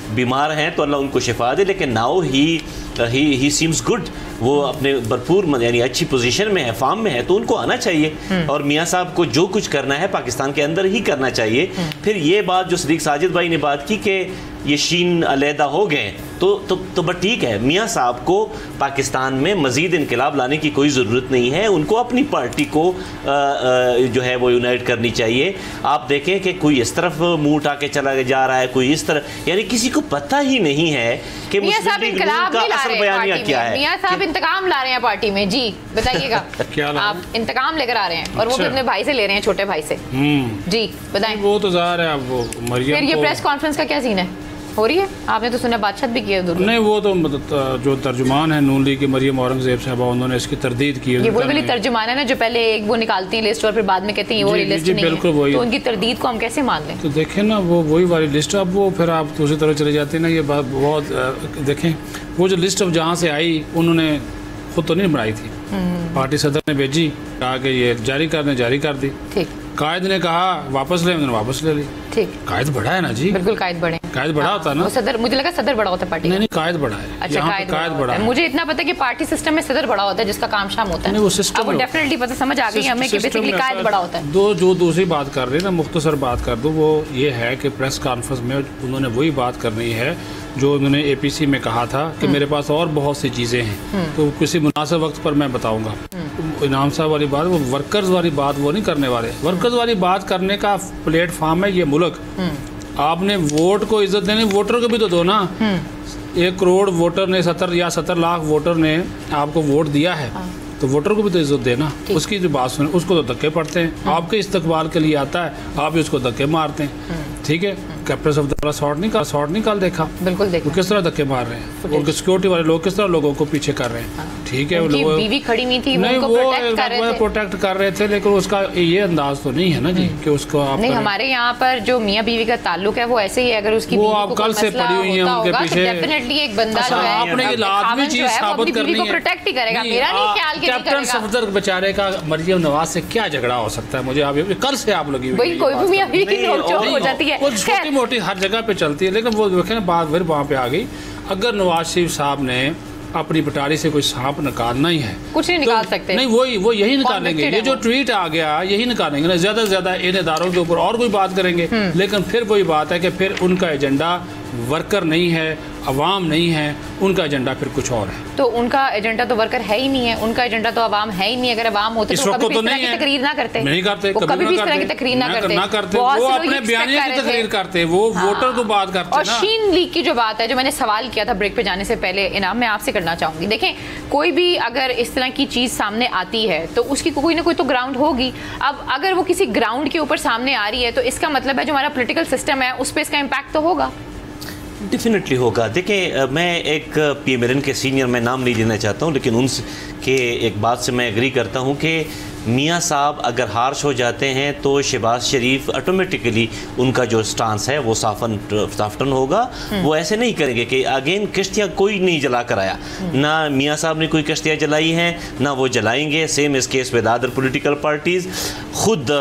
S4: बीमार हैं तो अल्लाह उनको शिफा दे, लेकिन नाउ ही सीम्स गुड, वो अपने भरपूर यानी अच्छी पोजीशन में है, फार्म में है, तो उनको आना चाहिए। और मियाँ साहब को जो कुछ करना है पाकिस्तान के अंदर ही करना चाहिए। फिर ये बात जो सदीक साजिद भाई ने बात की कि ये शीन अलहदा हो गए, तो बट ठीक है, मियाँ साहब को पाकिस्तान में मज़ीद इनकलाब लाने की कोई ज़रूरत नहीं है। उनको अपनी पार्टी को जो है वो यूनाइट करनी चाहिए। आप देखें कि कोई इस तरफ मुंह उठा के चला जा रहा है, कोई इस तरफ, यानी किसी को पता ही नहीं है कि
S2: मुस्लिम लीग का असल बयानिया क्या है। मियाँ साहब इंतकाम ला रहे हैं पार्टी में, जी बताइएगा।
S5: क्या
S2: आप इंतकाम लेकर आ रहे हैं और वो भी अपने भाई से ले रहे हैं, छोटे भाई से। जी बताएं।
S5: वो तो ज़ाहिर है, अब वो मरियम,
S2: फिर ये प्रेस कॉन्फ्रेंस का क्या सीन है, हो रही है? आपने तो सुना बातचीत भी की है उधर।
S5: नहीं, वो तो जो तर्जुमान है नून लीग की मरियम औरंगजेब साहबा, उन्होंने इसकी तरदीद की है।
S2: ये वही तर्जुमान है ना जो पहले एक वो निकालती है लिस्ट और फिर बाद में कहती है वो लिस्ट नहीं है, तो उनकी तरदीद को हम कैसे मान लें?
S5: तो देखें ना, वो वही वाली लिस्ट, अब वो फिर आप दूसरी तरफ चले जाते हैं ना। ये बात बहुत देखें, वो जो लिस्ट अब जहाँ से आई उन्होंने खुद तो नहीं बनाई थी, पार्टी सदर ने भेजी, कहा कि ये जारी कर दी। ठीक, कायद ने कहा वापस ले, उन्होंने वापस ले ली। ठीक, कायद बड़ा है ना जी,
S2: बिल्कुल कायद बड़े,
S5: कायद बड़ा होता है ना।
S2: सदर, मुझे लगा सदर बड़ा होता है पार्टी।
S5: नहीं, कायद बड़ा है।
S2: अच्छा, कायद बड़ा है। मुझे इतना पता है कि पार्टी सिस्टम में सदर बड़ा होता है जिसका काम शाम होता है।
S5: वो सिस्टम,
S2: अब डेफिनेटली पता समझ आ गई हमें कि बेसिकली कायद बड़ा होता है।
S5: जो दूसरी बात कर रही है ना, मुख्तसर बात कर दूं, वो ये है कि प्रेस कॉन्फ्रेंस में उन्होंने वही बात करनी है जो उन्होंने APC में कहा था कि मेरे पास और बहुत सी चीज़ें हैं, तो किसी मुनासिब वक्त पर मैं बताऊंगा। इनाम साहब वाली बात, वो वर्कर्स वाली बात वो नहीं करने वाले। वर्कर्स वाली बात करने का प्लेटफॉर्म है ये मुल्क। आपने वोट को इज्जत देने, वोटर को भी तो दो ना। 1 करोड़ वोटर ने 70 लाख वोटर ने आपको वोट दिया है, तो वोटर को भी तो इज्जत देना। उसकी जो बात सुने, उसको तो धक्के पड़ते हैं। आपके इस्तकबाल के लिए आता है, आप भी उसको धक्के मारते हैं। ठीक है, कैप्टन ऑफ द शॉट निकाल देखा, बिल्कुल देखा, किस तरह धक्के मार रहे हैं, और सिक्योरिटी वाले लोग किस तरह लोगों को पीछे कर रहे हैं। ठीक है,
S2: बीवी खड़ी हुई थी,
S5: नहीं वो प्रोटेक्ट कर रहे थे, लेकिन उसका ये अंदाज तो नहीं है ना जी कि उसको आप
S2: नहीं। हमारे यहाँ पर जो मियाँ बीवी का ताल्लुक है वो ऐसे ही है, अगर उसकी
S5: वो आप कल से पड़ी हुई है उनके पीछे,
S2: डेफिनेटली एक बंदा जो है
S5: आपने ये लाजमी चीज साबित करनी है,
S2: प्रोटेक्ट ही करेगा। मेरा नहीं ख्याल कि
S5: कैप्टन सफदर बेचारे का मरियम नवाज से क्या झगड़ा हो सकता है? मुझे आप कल से आप लगी
S2: हुई कोई भी मियाँ बीवी की नोक-झोंक हो जाती है,
S5: छोटी मोटी हर जगह पे चलती है, लेकिन वो देखें ना बात फिर वहाँ पे आ गई। अगर नवाज शरीफ साहब ने अपनी पटारी से कोई सांप निकालना ही है,
S2: कुछ नहीं निकाल सकते।
S5: नहीं, वो यही निकालेंगे। ये जो ट्वीट आ गया यही निकालेंगे ना, ज्यादा से ज्यादा इन इदारों के ऊपर और कोई बात करेंगे। लेकिन फिर वही बात है कि फिर उनका एजेंडा वर्कर नहीं है, अवाम नहीं है, उनका एजेंडा फिर कुछ और है।
S2: तो उनका एजेंडा तो वर्कर है ही नहीं है, उनका एजेंडा तो अवाम है ही नहीं। अगर अवाम होते तो कभी इस तरह की तकरीर ना करते,
S5: नहीं करते,
S2: कभी भी इस तरह की तकरीर ना करते।
S5: वो अपने बयानिया की तकरीर करते, वो वोटर को बात करते।
S2: और शीन लीग की जो बात है, जो मैंने सवाल किया था ब्रेक पे जाने से पहले, इनाम मैं आपसे करना चाहूंगी। देखें, कोई भी अगर इस तरह की चीज सामने आती है तो उसकी कोई ना कोई तो ग्राउंड होगी। अब अगर वो किसी ग्राउंड के ऊपर सामने आ रही है तो इसका मतलब है जो हमारा पॉलिटिकल सिस्टम है उस पर इसका इम्पैक्ट तो होगा,
S4: डेफिनेटली होगा। देखिए, मैं एक PMLN के सीनियर, मैं नाम नहीं लेना चाहता हूँ, लेकिन उनके एक बात से मैं एग्री करता हूँ कि मियाँ साहब अगर हार्श हो जाते हैं तो शहबाज शरीफ ऑटोमेटिकली उनका जो स्टांस है वो साफ्टन होगा। वो ऐसे नहीं करेंगे कि अगेन किश्तियाँ कोई नहीं जला कर आया, ना मियाँ साहब ने कोई किश्तियाँ जलाई हैं ना वो जलाएंगे। सेम इस case with other political parties. खुद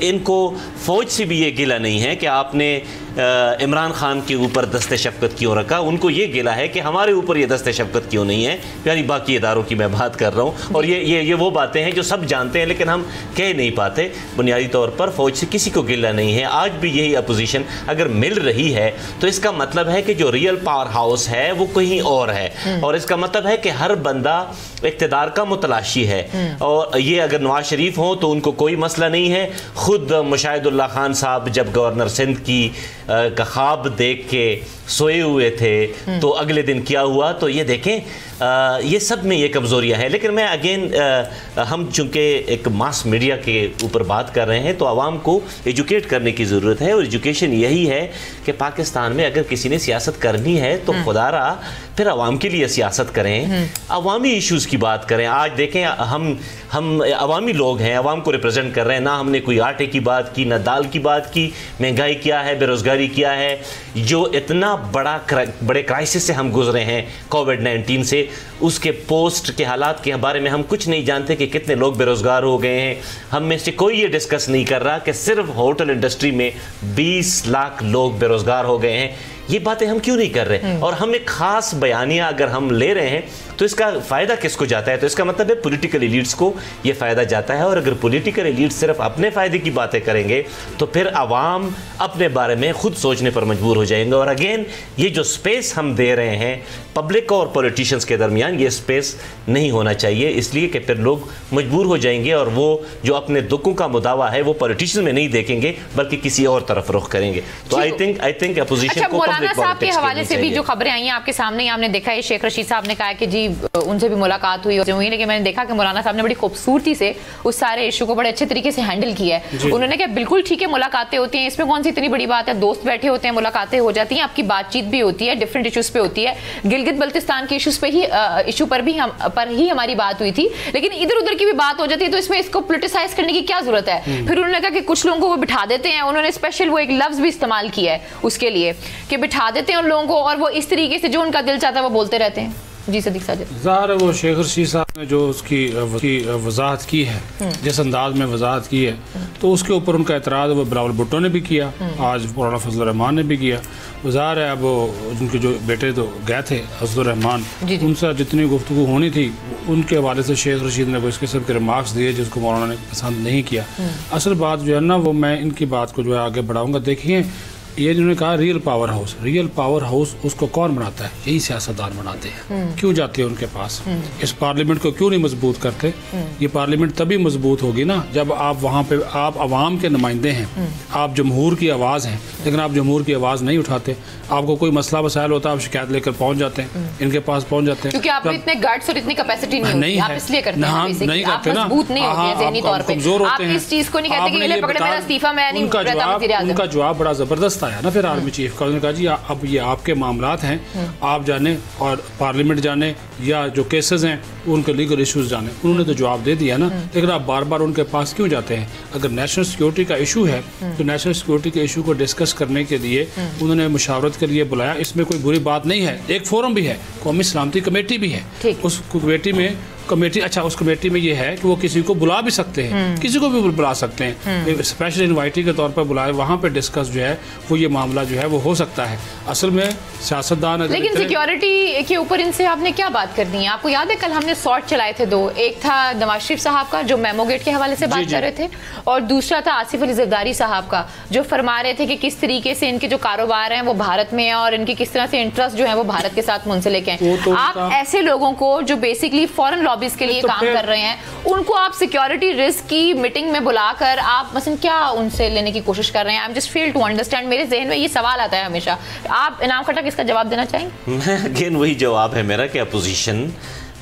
S4: इनको फ़ौज से भी ये गिला नहीं है कि आपने इमरान खान के ऊपर दस्ते शफ़क़त क्यों रखा, उनको ये गिला है कि हमारे ऊपर ये दस्ते शफ़क़त क्यों नहीं है। यानी बाकी इदारों की मैं बात कर रहा हूँ। और ये वो बातें हैं जो सब जानते हैं लेकिन हम कह नहीं पाते। बुनियादी तौर पर फ़ौज से किसी को गिला नहीं है। आज भी यही अपोजिशन अगर मिल रही है तो इसका मतलब है कि जो रियल पावर हाउस है वो कहीं और है, और इसका मतलब है कि हर बंदा इक़्तिदार का मुतलाशी है। और ये अगर नवाज शरीफ हों तो उनको कोई मसला नहीं है। खुद मुशाहिदुल्लाह खान साहब जब गवर्नर सिंध की का ख्वाब देख के सोए हुए थे तो अगले दिन क्या हुआ, तो ये देखें ये सब में ये कमज़ोरियाँ हैं। लेकिन मैं अगेन हम चूँकि एक मास मीडिया के ऊपर बात कर रहे हैं तो आवाम को एजुकेट करने की ज़रूरत है, और एजुकेशन यही है कि पाकिस्तान में अगर किसी ने सियासत करनी है तो खुदारा फिर आवाम के लिए सियासत करें, अवामी इश्यूज़ की बात करें। आज देखें हम अवामी लोग हैं, अवाम को रिप्रेजेंट कर रहे हैं। ना हमने कोई आटे की बात की, ना दाल की बात की, महंगाई क्या है, बेरोज़गारी क्या है। जो इतना बड़े क्राइसिस से हम गुजरे हैं कोविड-19 से, उसके पोस्ट के हालात के बारे में हम कुछ नहीं जानते कि कितने लोग बेरोज़गार हो गए हैं। हम में से कोई ये डिस्कस नहीं कर रहा कि सिर्फ होटल इंडस्ट्री में 20 लाख लोग बेरोज़गार हो गए हैं। ये बातें हम क्यों नहीं कर रहे? और हम एक खास बयानिया अगर हम ले रहे हैं तो इसका फ़ायदा किसको जाता है? तो इसका मतलब है पॉलिटिकल एलीट्स को ये फ़ायदा जाता है। और अगर पॉलिटिकल एलीट्स सिर्फ अपने फ़ायदे की बातें करेंगे तो फिर आवाम अपने बारे में खुद सोचने पर मजबूर हो जाएंगे। और अगेन ये जो स्पेस हम दे रहे हैं पब्लिक और पॉलिटिशियंस के दरमियान, ये स्पेस नहीं होना चाहिए, इसलिए कि फिर लोग मजबूर हो जाएंगे और वो जो अपने दुखों का मुदावा है वो पॉलिटिशियंस में नहीं देखेंगे बल्कि किसी और तरफ रुख करेंगे। तो आई थिंक अपोजिशन को
S2: मौलाना साहब के हवाले से भी जो खबरें आई हैं आपके सामने, आपने देखा है शेख रशीद साहब ने कहा कि जी उनसे भी मुलाकात हुई, लेकिन मैंने देखा कि मौलाना साहब ने बड़ी खूबसूरती से उस सारे इशू को बड़े अच्छे तरीके से हैंडल किया है। उन्होंने कहा बिल्कुल ठीक है, मुलाकातें होती हैं, इसमें कौन सी इतनी बड़ी बात है, दोस्त बैठे होते हैं, मुलाकातें हो जाती हैं, आपकी बातचीत भी होती है, डिफरेंट इशूज पे होती है। गिलगित बल्तिस्तान के इशू पर ही हमारी बात हुई थी, लेकिन इधर उधर की भी बात हो जाती है, तो इसमें इसको पोलिटिसाइज करने की क्या जरूरत है? फिर उन्होंने कहा कि कुछ लोगों को वो बिठा देते हैं, उन्होंने स्पेशल वो एक लफ्ज भी इस्तेमाल किया है उसके लिए कि बिठा देते हैं उन लोगों को और वो इस तरीके से जो उनका दिल चाहता है वो बोलते रहते हैं। जी सदीक साजिद,
S5: ज़ाहिर है वो शेख रशीद साहब ने जो उसकी वजाहत की है, जिस अंदाज में वजाहत की है, तो उसके ऊपर उनका एतराज़ वो बिलावल भुट्टो ने भी किया, आज मौलाना फजल रहमान ने भी किया। ज़ाहिर है अब उनके जो बेटे तो गए थे फजल रहमान, उनसे जितनी गुफ्तगू होनी थी उनके हवाले से शेख रशीद ने वो इस किस्म के रिमार्क्स दिए जिसको मौलाना ने पसंद नहीं किया। असल बात जो है ना, वो मैं इनकी बात को जो है आगे बढ़ाऊँगा। देखिए ये जिन्होंने कहा रियल पावर हाउस उसको कौन बनाता है? यही सियासतदान बनाते हैं। क्यों जाते हैं उनके पास? इस पार्लियामेंट को क्यों नहीं मजबूत करते? ये पार्लियामेंट तभी मजबूत होगी ना जब आप वहाँ पे आप आवाम के नुमाइंदे हैं, आप जमहूर की आवाज़ हैं, लेकिन आप जमहूर की आवाज़ नहीं उठाते। आपको कोई मसला वसाइल होता है, आप शिकायत लेकर पहुँच जाते हैं, इनके पास पहुँच जाते हैं,
S2: क्योंकि आप इतने गट्स और इतनी कैपेसिटी नहीं है, इसलिए करते हैं, नहीं करते ना,
S5: कमजोर होते हैं।
S2: इस चीज को नहीं कहते कि ले पकड़े मेरा इस्तीफा, मैं नहीं रहता।
S5: उनका जवाब बड़ा जबरदस्त आया ना फिर आर्मी चीफ का। उन्होंने कहा जी अब ये आपके मामलात हैं, आप जाने और पार्लियामेंट जाने या जो केसेस हैं उनके लीगल इश्यूज जाने। उन्होंने तो जवाब दे दिया ना, लेकिन आप बार बार उनके पास क्यों जाते हैं? अगर नेशनल सिक्योरिटी का इशू है तो नेशनल सिक्योरिटी के इशू को डिस्कस करने के लिए उन्होंने मुशावरत के लिए बुलाया, इसमें कोई बुरी बात नहीं है। एक फोरम भी है, कौमी सलामती कमेटी भी है, उस कमेटी में उस कमेटी में ये है कि वो किसी को बुला भी सकते हैं, किसी को भी बुला सकते हैं, स्पेशल इनवाइटी के तौर पर बुलाए, वहाँ पे डिस्कस जो है वो ये मामला जो है वो हो सकता है। असल में सियासतदान,
S2: लेकिन सिक्योरिटी के ऊपर इनसे आपने क्या बात करनी है? आपको याद है कल हमने सॉर्ट चलाए थे 2, एक था नवाज शरीफ साहब का जो मेमो गेट के हवाले से बात कर रहे थे, और दूसरा था आसिफ अली ज़रदारी साहब का जो फरमा रहे थे कि किस तरीके से इनके जो कारोबार हैं वो भारत में है और इनकी किस तरह से इंटरेस्ट जो है वो भारत के साथ मुंसलिक हैं। आप ऐसे लोगों को जो बेसिकली फॉरेन लॉबीज के लिए काम कर रहे हैं, उनको आप सिक्योरिटी रिस्क की मीटिंग में बुलाकर आप मसलन क्या उनसे लेने की कोशिश कर रहे हैं? I am just fail to understand. मेरे जहन में ये सवाल आता है हमेशा। आप इनाम खटक इसका जवाब देना चाहेंगे?
S4: मैं अगेन वही जवाब है मेरा कि अपोजिशन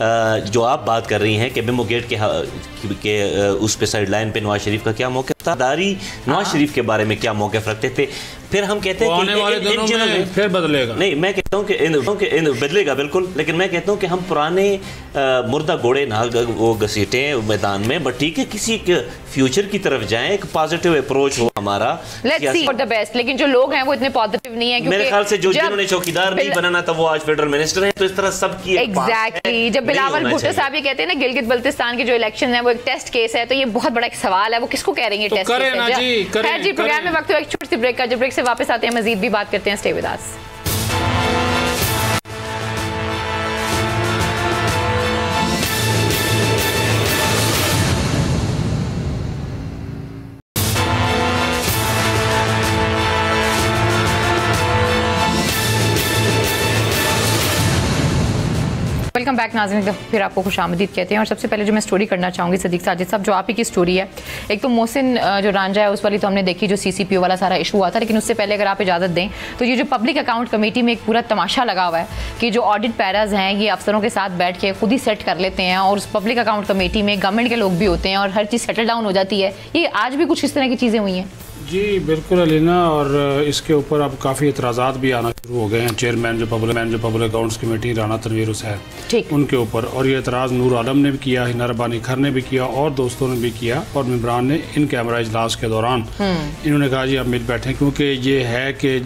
S4: जो आप बात कर रही हैं कि मेमो गेट के उस पे साइड लाइन पे नवाज शरीफ का क्या मौक़िफ़ था, नवाज शरीफ के बारे में क्या मौक़िफ़ रखते थे, फिर हम कहते हैं कि
S5: फिर बदलेगा।
S4: नहीं, मैं कहता हूँ कि बदलेगा बिल्कुल, लेकिन मैं कहता हूँ कि हम पुराने मुर्दा घोड़े ना वो घसीटें मैदान में, बट ठीक है किसी के फ्यूचर की तरफ जाएं, एक पॉजिटिव अप्रोच हो हमारा।
S2: Let's see for the best. लेकिन जो लोग हैं वो इतने पॉजिटिव नहीं है,
S4: मेरे ख्याल से जो जिन्होंने चौकीदार नहीं बनाना था वो आज फेडरल मिनिस्टर हैं, तो इस तरह सबकी
S2: एग्जैक्टली। जब बिलावल भुट्टो साहब ये कहते हैं ना गिलगित बल्तिस्तान के जो इलेक्शन है वो एक टेस्ट केस है, तो ये बहुत बड़ा एक सवाल है, वो किसको कह रही है टेस्ट केस है? जी प्रोग्राम में वक्त है एक छोटी सी ब्रेक का, जब ब्रेक से वापस आते हैं मजीद भी बात करते हैं। Stay with us. Welcome back नाज़रीन, फिर आपको खुशामदीद कहते हैं। और सबसे पहले जो मैं स्टोरी करना चाहूँगी सदीक साजिद साहब, जो आप ही की स्टोरी है, एक तो मोहसिन जो रांझा है उस वाली तो हमने देखी जो CCPO वाला सारा इशू हुआ था, लेकिन उससे पहले अगर आप इजाज़त दें तो ये जो पब्लिक अकाउंट कमेटी में एक पूरा तमाशा लगा हुआ है कि जो ऑडिट पैराज हैं ये अफसरों के साथ बैठ के खुद ही सेट कर लेते हैं, और उस पब्लिक अकाउंट कमेटी में गवर्नमेंट के लोग भी होते हैं और हर चीज़ सेटल डाउन हो जाती है। ये आज भी कुछ इस तरह की चीज़ें हुई हैं?
S5: जी बिल्कुल अलीना, और इसके ऊपर अब काफ़ी एतराज़ात भी आना शुरू हो गए हैं। चेयरमैन जो public accounts committee Rana Tanveer Hussain, उनके ऊपर, और ये एतराज़ नूर आलम ने भी किया, हिना रब्बानी खर ने भी किया और दोस्तों ने भी किया, और मेंबरान ने इन कैमरा इजलास के दौरान इन्होंने कहा जी आप मिल बैठें, क्योंकि ये है कि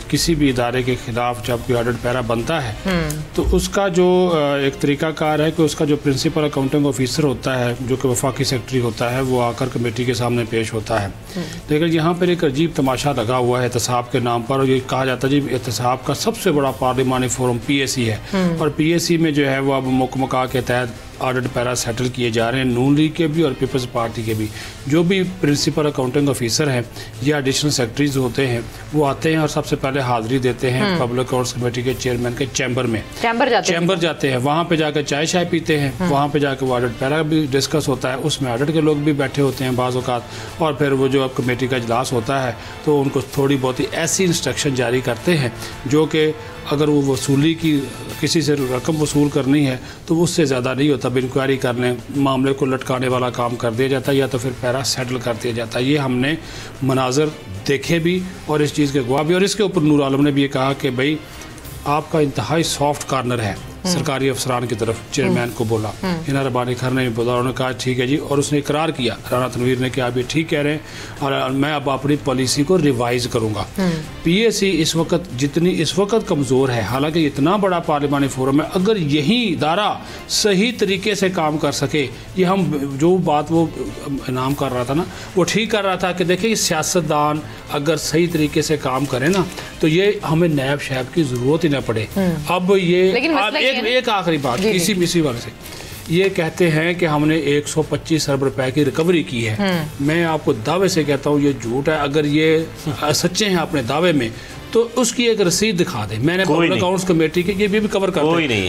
S5: किसी भी इदारे के खिलाफ जब कोई ऑडिट पैरा बनता है तो उसका जो एक तरीकाकार है कि उसका जो प्रिंसिपल अकाउंटिंग ऑफिसर होता है, जो कि वफाकी सेक्रेटरी होता है, वो आकर कमेटी के सामने पेश होता है। लेकिन यहाँ पर एक अजीब तमाशा लगा हुआ है एहतसाब के नाम पर, और ये कहा जाता है जी एहतसाब का सबसे बड़ा पार्लिमानी फोरम PAC है, और PAC में जो है वो अब मुकमका के तहत ऑडिट पैरा सेटल किए जा रहे हैं, नून लीग के भी और पीपल्स पार्टी के भी। जो भी प्रिंसिपल अकाउंटिंग ऑफिसर हैं या एडिशनल सेक्रेटरीज होते हैं वो आते हैं और सबसे पहले हाजिरी देते हैं पब्लिक अकाउंट्स कमेटी के चेयरमैन के चैम्बर में, चैम्बर जाते हैं, वहाँ पे जाकर चाय शाय पीते हैं, वहाँ पे जाकर वो ऑडिट पैरा भी डिस्कस होता है, उसमें ऑडिट के लोग भी बैठे होते हैं बाज़ औक़ात, और फिर वो जो अब कमेटी का इजलास होता है तो उनको थोड़ी बहुत ही ऐसी इंस्ट्रक्शन जारी करते हैं जो कि अगर वो वसूली की किसी से रकम वसूल करनी है तो उससे ज़्यादा नहीं होता, इंक्वायरी करने मामले को लटकाने वाला काम कर दिया जाता है, या तो फिर पैरा सेटल कर दिया जाता है। ये हमने मनाजर देखे भी और इस चीज़ के गवाह भी, और इसके ऊपर नूर आलम ने भी ये कहा कि भाई आपका इंतहाई सॉफ्ट कॉर्नर है सरकारी अफसरान की तरफ, चेयरमैन को बोला, हिना रब्बानी खर ने भी बोला, उन्होंने कहा ठीक है जी, और उसने इकरार किया राना तनवीर ने कि आप ये ठीक कह रहे हैं और मैं अब अपनी पॉलिसी को रिवाइज करूंगा। PAC इस वक्त कमज़ोर है, हालांकि इतना बड़ा पार्लिमानी फोरम है, अगर यही इदारा सही तरीके से काम कर सके, ये हम जो बात वो इनाम कर रहा था ना, वो ठीक कर रहा था कि देखिए सियासतदान अगर सही तरीके से काम करे ना तो ये हमें नैब शैब की ज़रूरत ही ना पड़े। अब ये एक आखिरी बात इसी वाले से, ये कहते हैं कि हमने 125 अरब रुपए की रिकवरी की है। मैं आपको दावे से कहता हूँ ये झूठ है। अगर ये सच्चे हैं अपने दावे में तो उसकी एक रसीद दिखा दे। मैंने पब्लिक अकाउंट्स कमेटी के ये भी कवर कर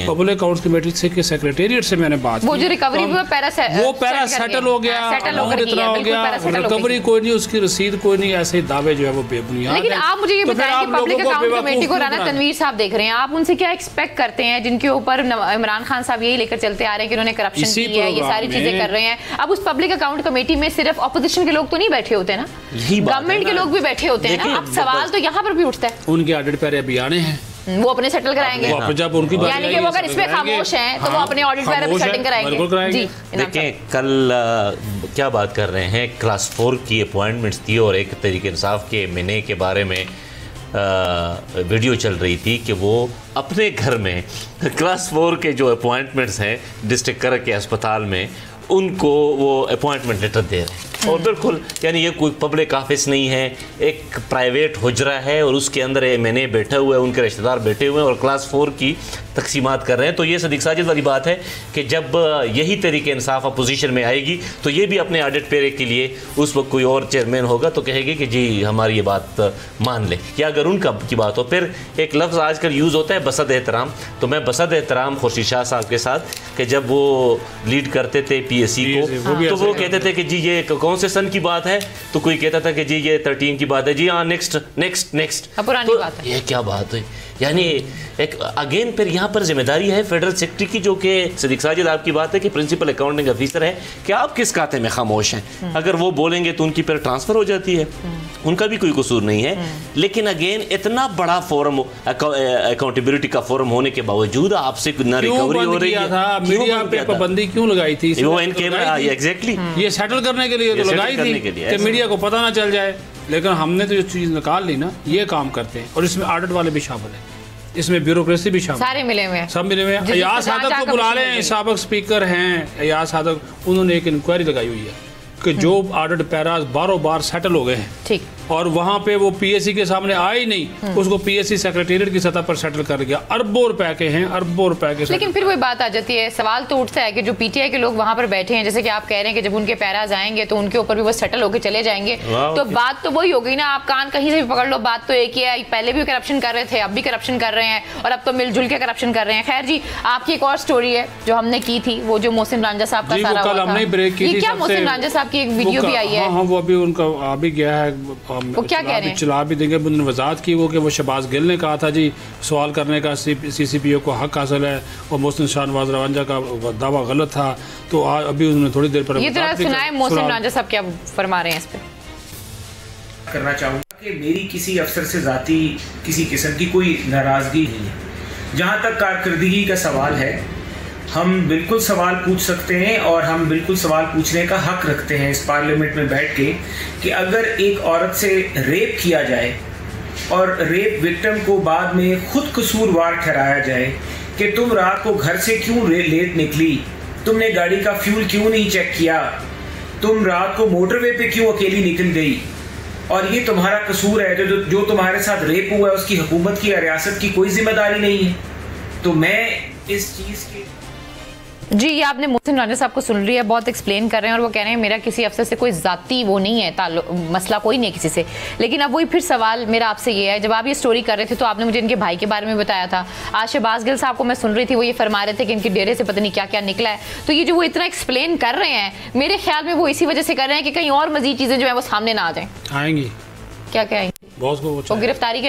S5: पब्लिक अकाउंट्स कमेटी से के सेक्रेटेरिएट से मैंने बात
S2: वो जो रिकवरी वो पैरा
S5: सेटल हो गया, अमाउंट इतना हो गया, रिकवरी कोई नहीं, उसकी रसीद कोई नहीं, ऐसे दावे जो है वो बेबुनियाद।
S2: लेकिन आप मुझे ये बताएं कि पब्लिक अकाउंट कमेटी को राना तनवीर साहब देख रहे हैं, आप उनसे क्या एक्सपेक्ट करते हैं, जिनके ऊपर इमरान खान साहब यही लेकर चलते आ रहे हैं कि उन्होंने करप्शन की है, ये सारी चीजें कर रहे हैं। अब उस पब्लिक अकाउंट कमेटी में सिर्फ अपोजिशन के लोग तो नहीं बैठे होते ना, गवर्नमेंट के लोग भी बैठे होते हैं ना। अब सवाल तो यहाँ पर भी उठता है,
S5: उनके ऑडिट पैरे अभी आने हैं,
S2: वो अपने सेटल कराएंगे,
S5: जब उनकी बात
S2: यानी कि वो अगर इसमें खामोश हैं तो वो अपने ऑडिट पैरे पे सेटिंग कराएंगे। जी
S4: देखिए कल क्या बात कर रहे हैं, क्लास 4 की अपॉइंटमेंट्स थी और एक तरीके इंसाफ के मिने के बारे में वीडियो चल रही थी कि वो अपने घर में क्लास 4 के जो अपॉइंटमेंट्स हैं डिस्ट्रिक्ट कर के अस्पताल में उनको वो अपॉइंटमेंट लेटर दे रहे हैं। और बिल्कुल यानी ये कोई पब्लिक ऑफिस नहीं है, एक प्राइवेट हुजरा है और उसके अंदर मैंने बैठे हुए हैं, उनके रिश्तेदार बैठे हुए हैं और क्लास 4 की तकसीमात कर रहे हैं। तो ये सदीक साजिद वाली बात है कि जब यही तरीके इंसाफ अपोजिशन में आएगी तो ये भी अपने ऑडिट पेरे के लिए उस वक्त कोई और चेयरमैन होगा तो कहेगी कि जी हमारी ये बात मान ले, या अगर उनका की बात हो। फिर एक लफ्ज़ आजकल यूज़ होता है बसद एहतराम, तो मैं बसद एहतराम खुर्शीद शाह साहब के साथ कि जब वो लीड करते थे PAC को तो वो कहते थे कि जी ये कौन से सन की बात है, तो कोई कहता था कि जी ये 13 की बात है, जी हाँ नेक्स्ट
S2: पुरानी बात है।
S4: ये क्या बात है, यानी एक अगेन फिर यहाँ पर जिम्मेदारी है फेडरल सेक्रेटरी की, जो कि सदीक साजिद आपकी बात है कि प्रिंसिपल अकाउंटिंग ऑफिसर है कि आप किस खाते में खामोश हैं। अगर वो बोलेंगे तो उनकी फिर ट्रांसफर हो जाती है, उनका भी कोई कसूर नहीं है। लेकिन अगेन इतना बड़ा फोरम अकाउंटेबिलिटी का फोरम होने के बावजूद आपसे ना रिकवरी हो रही है,
S5: मीडिया पे पाबंदी क्यों लगाई थी?
S4: वो इन कैमरा एग्जैक्टली
S5: ये सेटल करने के लिए तो लगाई थी कि मीडिया को पता ना चल जाए। लेकिन हमने तो ये चीज निकाल ली ना, ये काम करते हैं और इसमें ऑडिट वाले भी शामिल हैं, इसमें ब्यूरोक्रेसी भी शामिल,
S2: सारे मिले हुए हैं,
S5: सब मिले हुए हैं। अयाज सादक को बुला लें, साबिक स्पीकर हैं अयाज सादक, उन्होंने एक इंक्वायरी लगाई हुई है कि जो ऑडिट पैराज बारों बार सेटल हो गए हैं, ठीक, और वहां पे वो PAC के सामने आए ही नहीं, उसको PAC सेक्रेटेरिएट की सतह पर सेटल कर गया। अरबों रुपए के हैं, अरबों रुपए के।
S2: लेकिन फिर वही बात आ जाती है, सवाल तो उठता है कि जो PTI के लोग वहां पर बैठे हैं, जैसे कि आप कह रहे हैं कि जब उनके पैराज आएंगे तो उनके ऊपर भी वो सेटल होकर चले जाएंगे, तो बात तो वही हो गई ना, आप कान कहीं से भी पकड़ लो, बात तो एक ही है, पहले भी करप्शन कर रहे थे, अब भी करप्शन कर रहे हैं और अब तो मिलजुल के करप्शन कर रहे हैं। खैर जी, आपकी एक और स्टोरी है जो हमने की थी, वो जो मोहसिन रांझा साहब का सारा हुआ था, क्या मोहसिन रांझा साहब की एक वीडियो भी आई है?
S5: हाँ, वो अभी उनका आ भी गया है,
S2: वो क्या कह रहे हैं
S5: चला भी देंगे। उन्होंने वजाहत की वो कि वो शहबाज गिल ने कहा था जी सवाल करने का CCPO को हक हासिल है और मोहसिन शाहनवाज रवांझा का दावा गलत था। तो अभी उन्होंने थोड़ी देर पर
S2: ये तरह सुनाए मोहसिन रांझा साहब क्या फरमा रहे हैं इस पे।
S7: करना चाहूँगा कि मेरी किसी अफसर से ज़ाती किसी किस्म की कोई नाराज़गी नहीं है। जहाँ तक कारकर्दगी का सवाल है, हम बिल्कुल सवाल पूछ सकते हैं और हम बिल्कुल सवाल पूछने का हक रखते हैं इस पार्लियामेंट में बैठ के कि अगर एक औरत से रेप किया जाए और रेप विक्टिम को बाद में खुद कसूरवार ठहराया जाए कि तुम रात को घर से क्यों लेट निकली, तुमने गाड़ी का फ्यूल क्यों नहीं चेक किया, तुम रात को मोटरवे पे क्यों अकेली निकल गई, और ये तुम्हारा कसूर है, जो तुम्हारे साथ रेप हुआ है उसकी हुकूमत की या रियासत की कोई जिम्मेदारी नहीं है। तो मैं इस चीज़ की
S2: जी, ये आपने मोहसिन राना साहब को सुन लिया, बहुत एक्सप्लेन कर रहे हैं और वो कह रहे हैं मेरा किसी अफसर से कोई ज़ाती वो नहीं है, मसला कोई नहीं है किसी से। लेकिन अब वही फिर सवाल मेरा आपसे ये है, जब आप ये स्टोरी कर रहे थे तो आपने मुझे इनके भाई के बारे में बताया था। आज शहबाज गिल साहब को मैं सुन रही थी, वो ये फरमा रहे थे कि इनके डेरे से पता नहीं क्या क्या निकला है। तो ये जो वो इतना एक्सप्लेन कर रहे हैं, मेरे ख्याल में वो इसी वजह से कर रहे हैं कि कहीं और मजीद चीज़ें जो है वो सामने ना आ जाएँ।
S5: आएंगी
S2: क्या क्या आएंगी?
S5: बॉस को
S2: वो गिरफ्तारी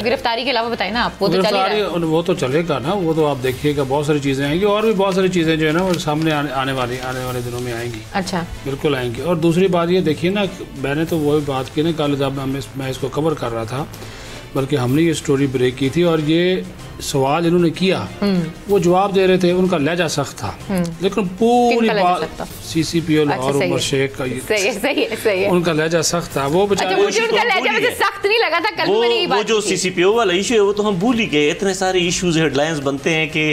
S2: के अलावा बताए ना आप, वो तो चलेगा,
S5: वो तो चलेगा ना, वो तो आप देखिएगा बहुत सारी चीज़ें आएंगी और भी बहुत सारी चीज़ें जो है ना वो सामने आने वाले दिनों में आएंगी।
S2: अच्छा,
S5: बिल्कुल आएंगी। और दूसरी बात ये देखिए ना, मैंने तो वही बात की ना कल जब मैं इसको कवर कर रहा था, बल्कि हमने ये स्टोरी ब्रेक की थी और ये सवाल इन्होंने किया, वो जवाब दे रहे थे, उनका लहजा सख्त था, लेकिन पूरी बात CCPO लाहौर उमर शेख का
S2: सही है।
S5: उनका लहजा सख्त था। वो बेचारे
S2: उनका लहजा मुझे सख्त नहीं लगा था, कल मैंने ये बात
S4: वो जो CCPO वाला इशू है वो तो हम भूल ही गए। इतने सारे इश्यूज हेडलाइंस बनते हैं कि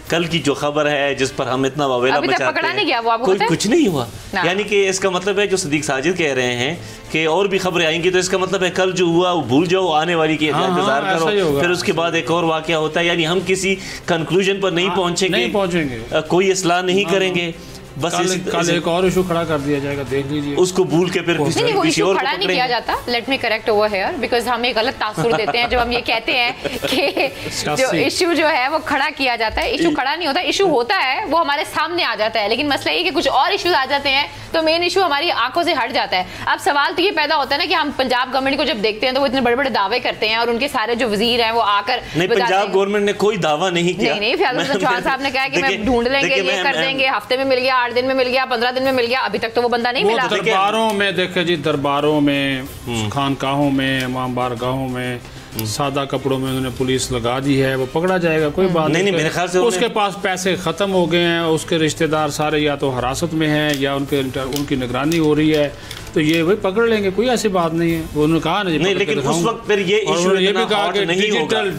S4: कल की जो खबर है जिस पर हम इतना वावेला मचाते हैं कोई कुछ नहीं हुआ। यानी कि इसका मतलब है जो सदीक साजिद कह रहे हैं कि और भी खबरें आएंगी, तो इसका मतलब है कल जो हुआ वो भूल जाओ, आने वाली की इंतजार करो, फिर उसके बाद एक और वाकया होता है। यानी हम किसी कंक्लूजन पर नहीं पहुंचेंगे, कोई इस्लाह नहीं करेंगे, बस
S5: कल एक और इशू खड़ा कर दिया जाएगा, देख लीजिए,
S2: उसको भूल के फिर नहीं, वो इशू खड़ा नहीं किया जाता। Let me correct over here, because हम एक गलत तासुर देते हैं जब हम ये कहते हैं कि जो इशू जो है वो खड़ा किया जाता है। इशू खड़ा नहीं होता, इशू होता है, वो हमारे सामने आ जाता है, लेकिन मसला ये कि कुछ और इशूज आ जाते हैं तो मेन इशू हमारी आंखों से हट जाता है। अब सवाल तो ये पैदा होता है ना कि हम पंजाब गवर्नमेंट को जब देखते हैं तो वो इतने बड़े बड़े दावे करते हैं और उनके सारे जो वजीर हैं वो आकर
S4: नहीं, पंजाब गवर्नमेंट ने कोई दावा नहीं किया।
S2: नहीं, चौहान साहब ने कहा कि मैं ढूंढ लेंगे, ये कर देंगे, हफ्ते में मिल गया, 8 दिन में मिल गया, 15 दिन में मिल गया, अभी तक तो वो बंदा नहीं मिला।
S5: दरबारों में देखे जी, दरबारों में, खानकाहों में, इमाम बारगाहों में, सादा कपड़ों में उन्होंने पुलिस लगा दी है, वो पकड़ा जाएगा, कोई बात नहीं।
S4: मेरे ख्याल से
S5: उसके पास पैसे खत्म हो गए हैं, उसके रिश्तेदार सारे या तो हिरासत में हैं या उनकी निगरानी हो रही है, तो ये वही पकड़ लेंगे, कोई ऐसी बात नहीं है। उन्होंने कहा नहीं,
S4: लेकिन उस वक्त फिर ये
S5: भी कहा कि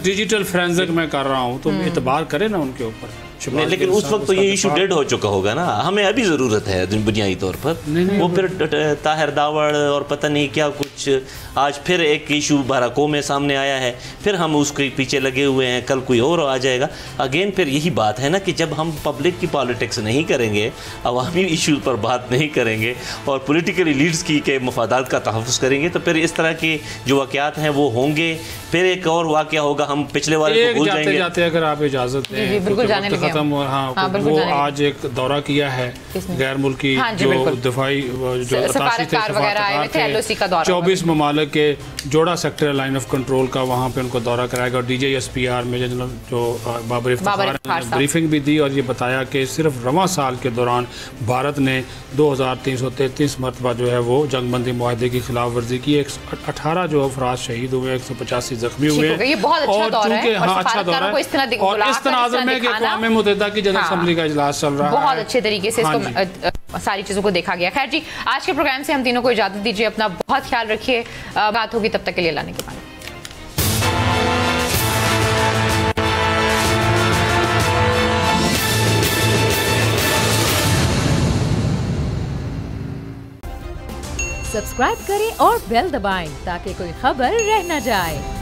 S5: डिजिटल फोरेंसिक मैं कर रहा हूँ, तो एतबार करे ना उनके ऊपर।
S4: लेकिन उस वक्त तो ये इशू डेड हो चुका होगा ना, हमें अभी ज़रूरत है बुनियादी तौर पर। वो फिर ताहिर दावड़ और पता नहीं क्या कुछ, आज फिर एक इशू बाराको में सामने आया है, फिर हम उसके पीछे लगे हुए हैं, कल कोई और आ जाएगा। अगेन फिर यही बात है ना कि जब हम पब्लिक की पॉलिटिक्स नहीं करेंगे, अवामी इशू पर बात नहीं करेंगे और पॉलिटिकल लीडर्स की के मफादात का तहफ़्फ़ुज़ करेंगे, तो फिर इस तरह के जो वाक़यात हैं वो होंगे। फिर एक और वाक़या होगा, हम पिछले वाले को भूल जाएंगे।
S5: जाते अगर आप इजाज़त दें, खत्म हुआ। हाँ, वो आज एक दौरा किया है गैर मुल्की जो दिफाई जो 88 थे 24 ममालिक के जोड़ा सेक्टर लाइन ऑफ कंट्रोल का, वहाँ पे उनको दौरा कराएगा। और DJSPR में जो बाबर इफ्तिखार ने ब्रीफिंग भी दी और ये बताया कि सिर्फ रवां साल के दौरान भारत ने 2333 मरतबा जो है वो जंगबंदी मुआहदे की खिलाफ वर्जी की, 18 जो अफराद शहीद हुए, 185 जख्मी हुए।
S2: और चूँकि
S5: अच्छा दौरा है और इस तनाज़ुर में कि अक़वाम मुत्तहिदा की जनरल असेंबली का इजलास चल रहा है,
S2: बहुत अच्छे तरीके से इसको सारी चीजों को देखा गया। खैर जी, आज के प्रोग्राम से हम तीनों को इजाजत दीजिए, अपना बहुत ख्याल रखिए, बात होगी तब तक के लिए लाने के बाद।
S1: सब्सक्राइब करें और बेल दबाएं ताकि कोई खबर रह न जाए।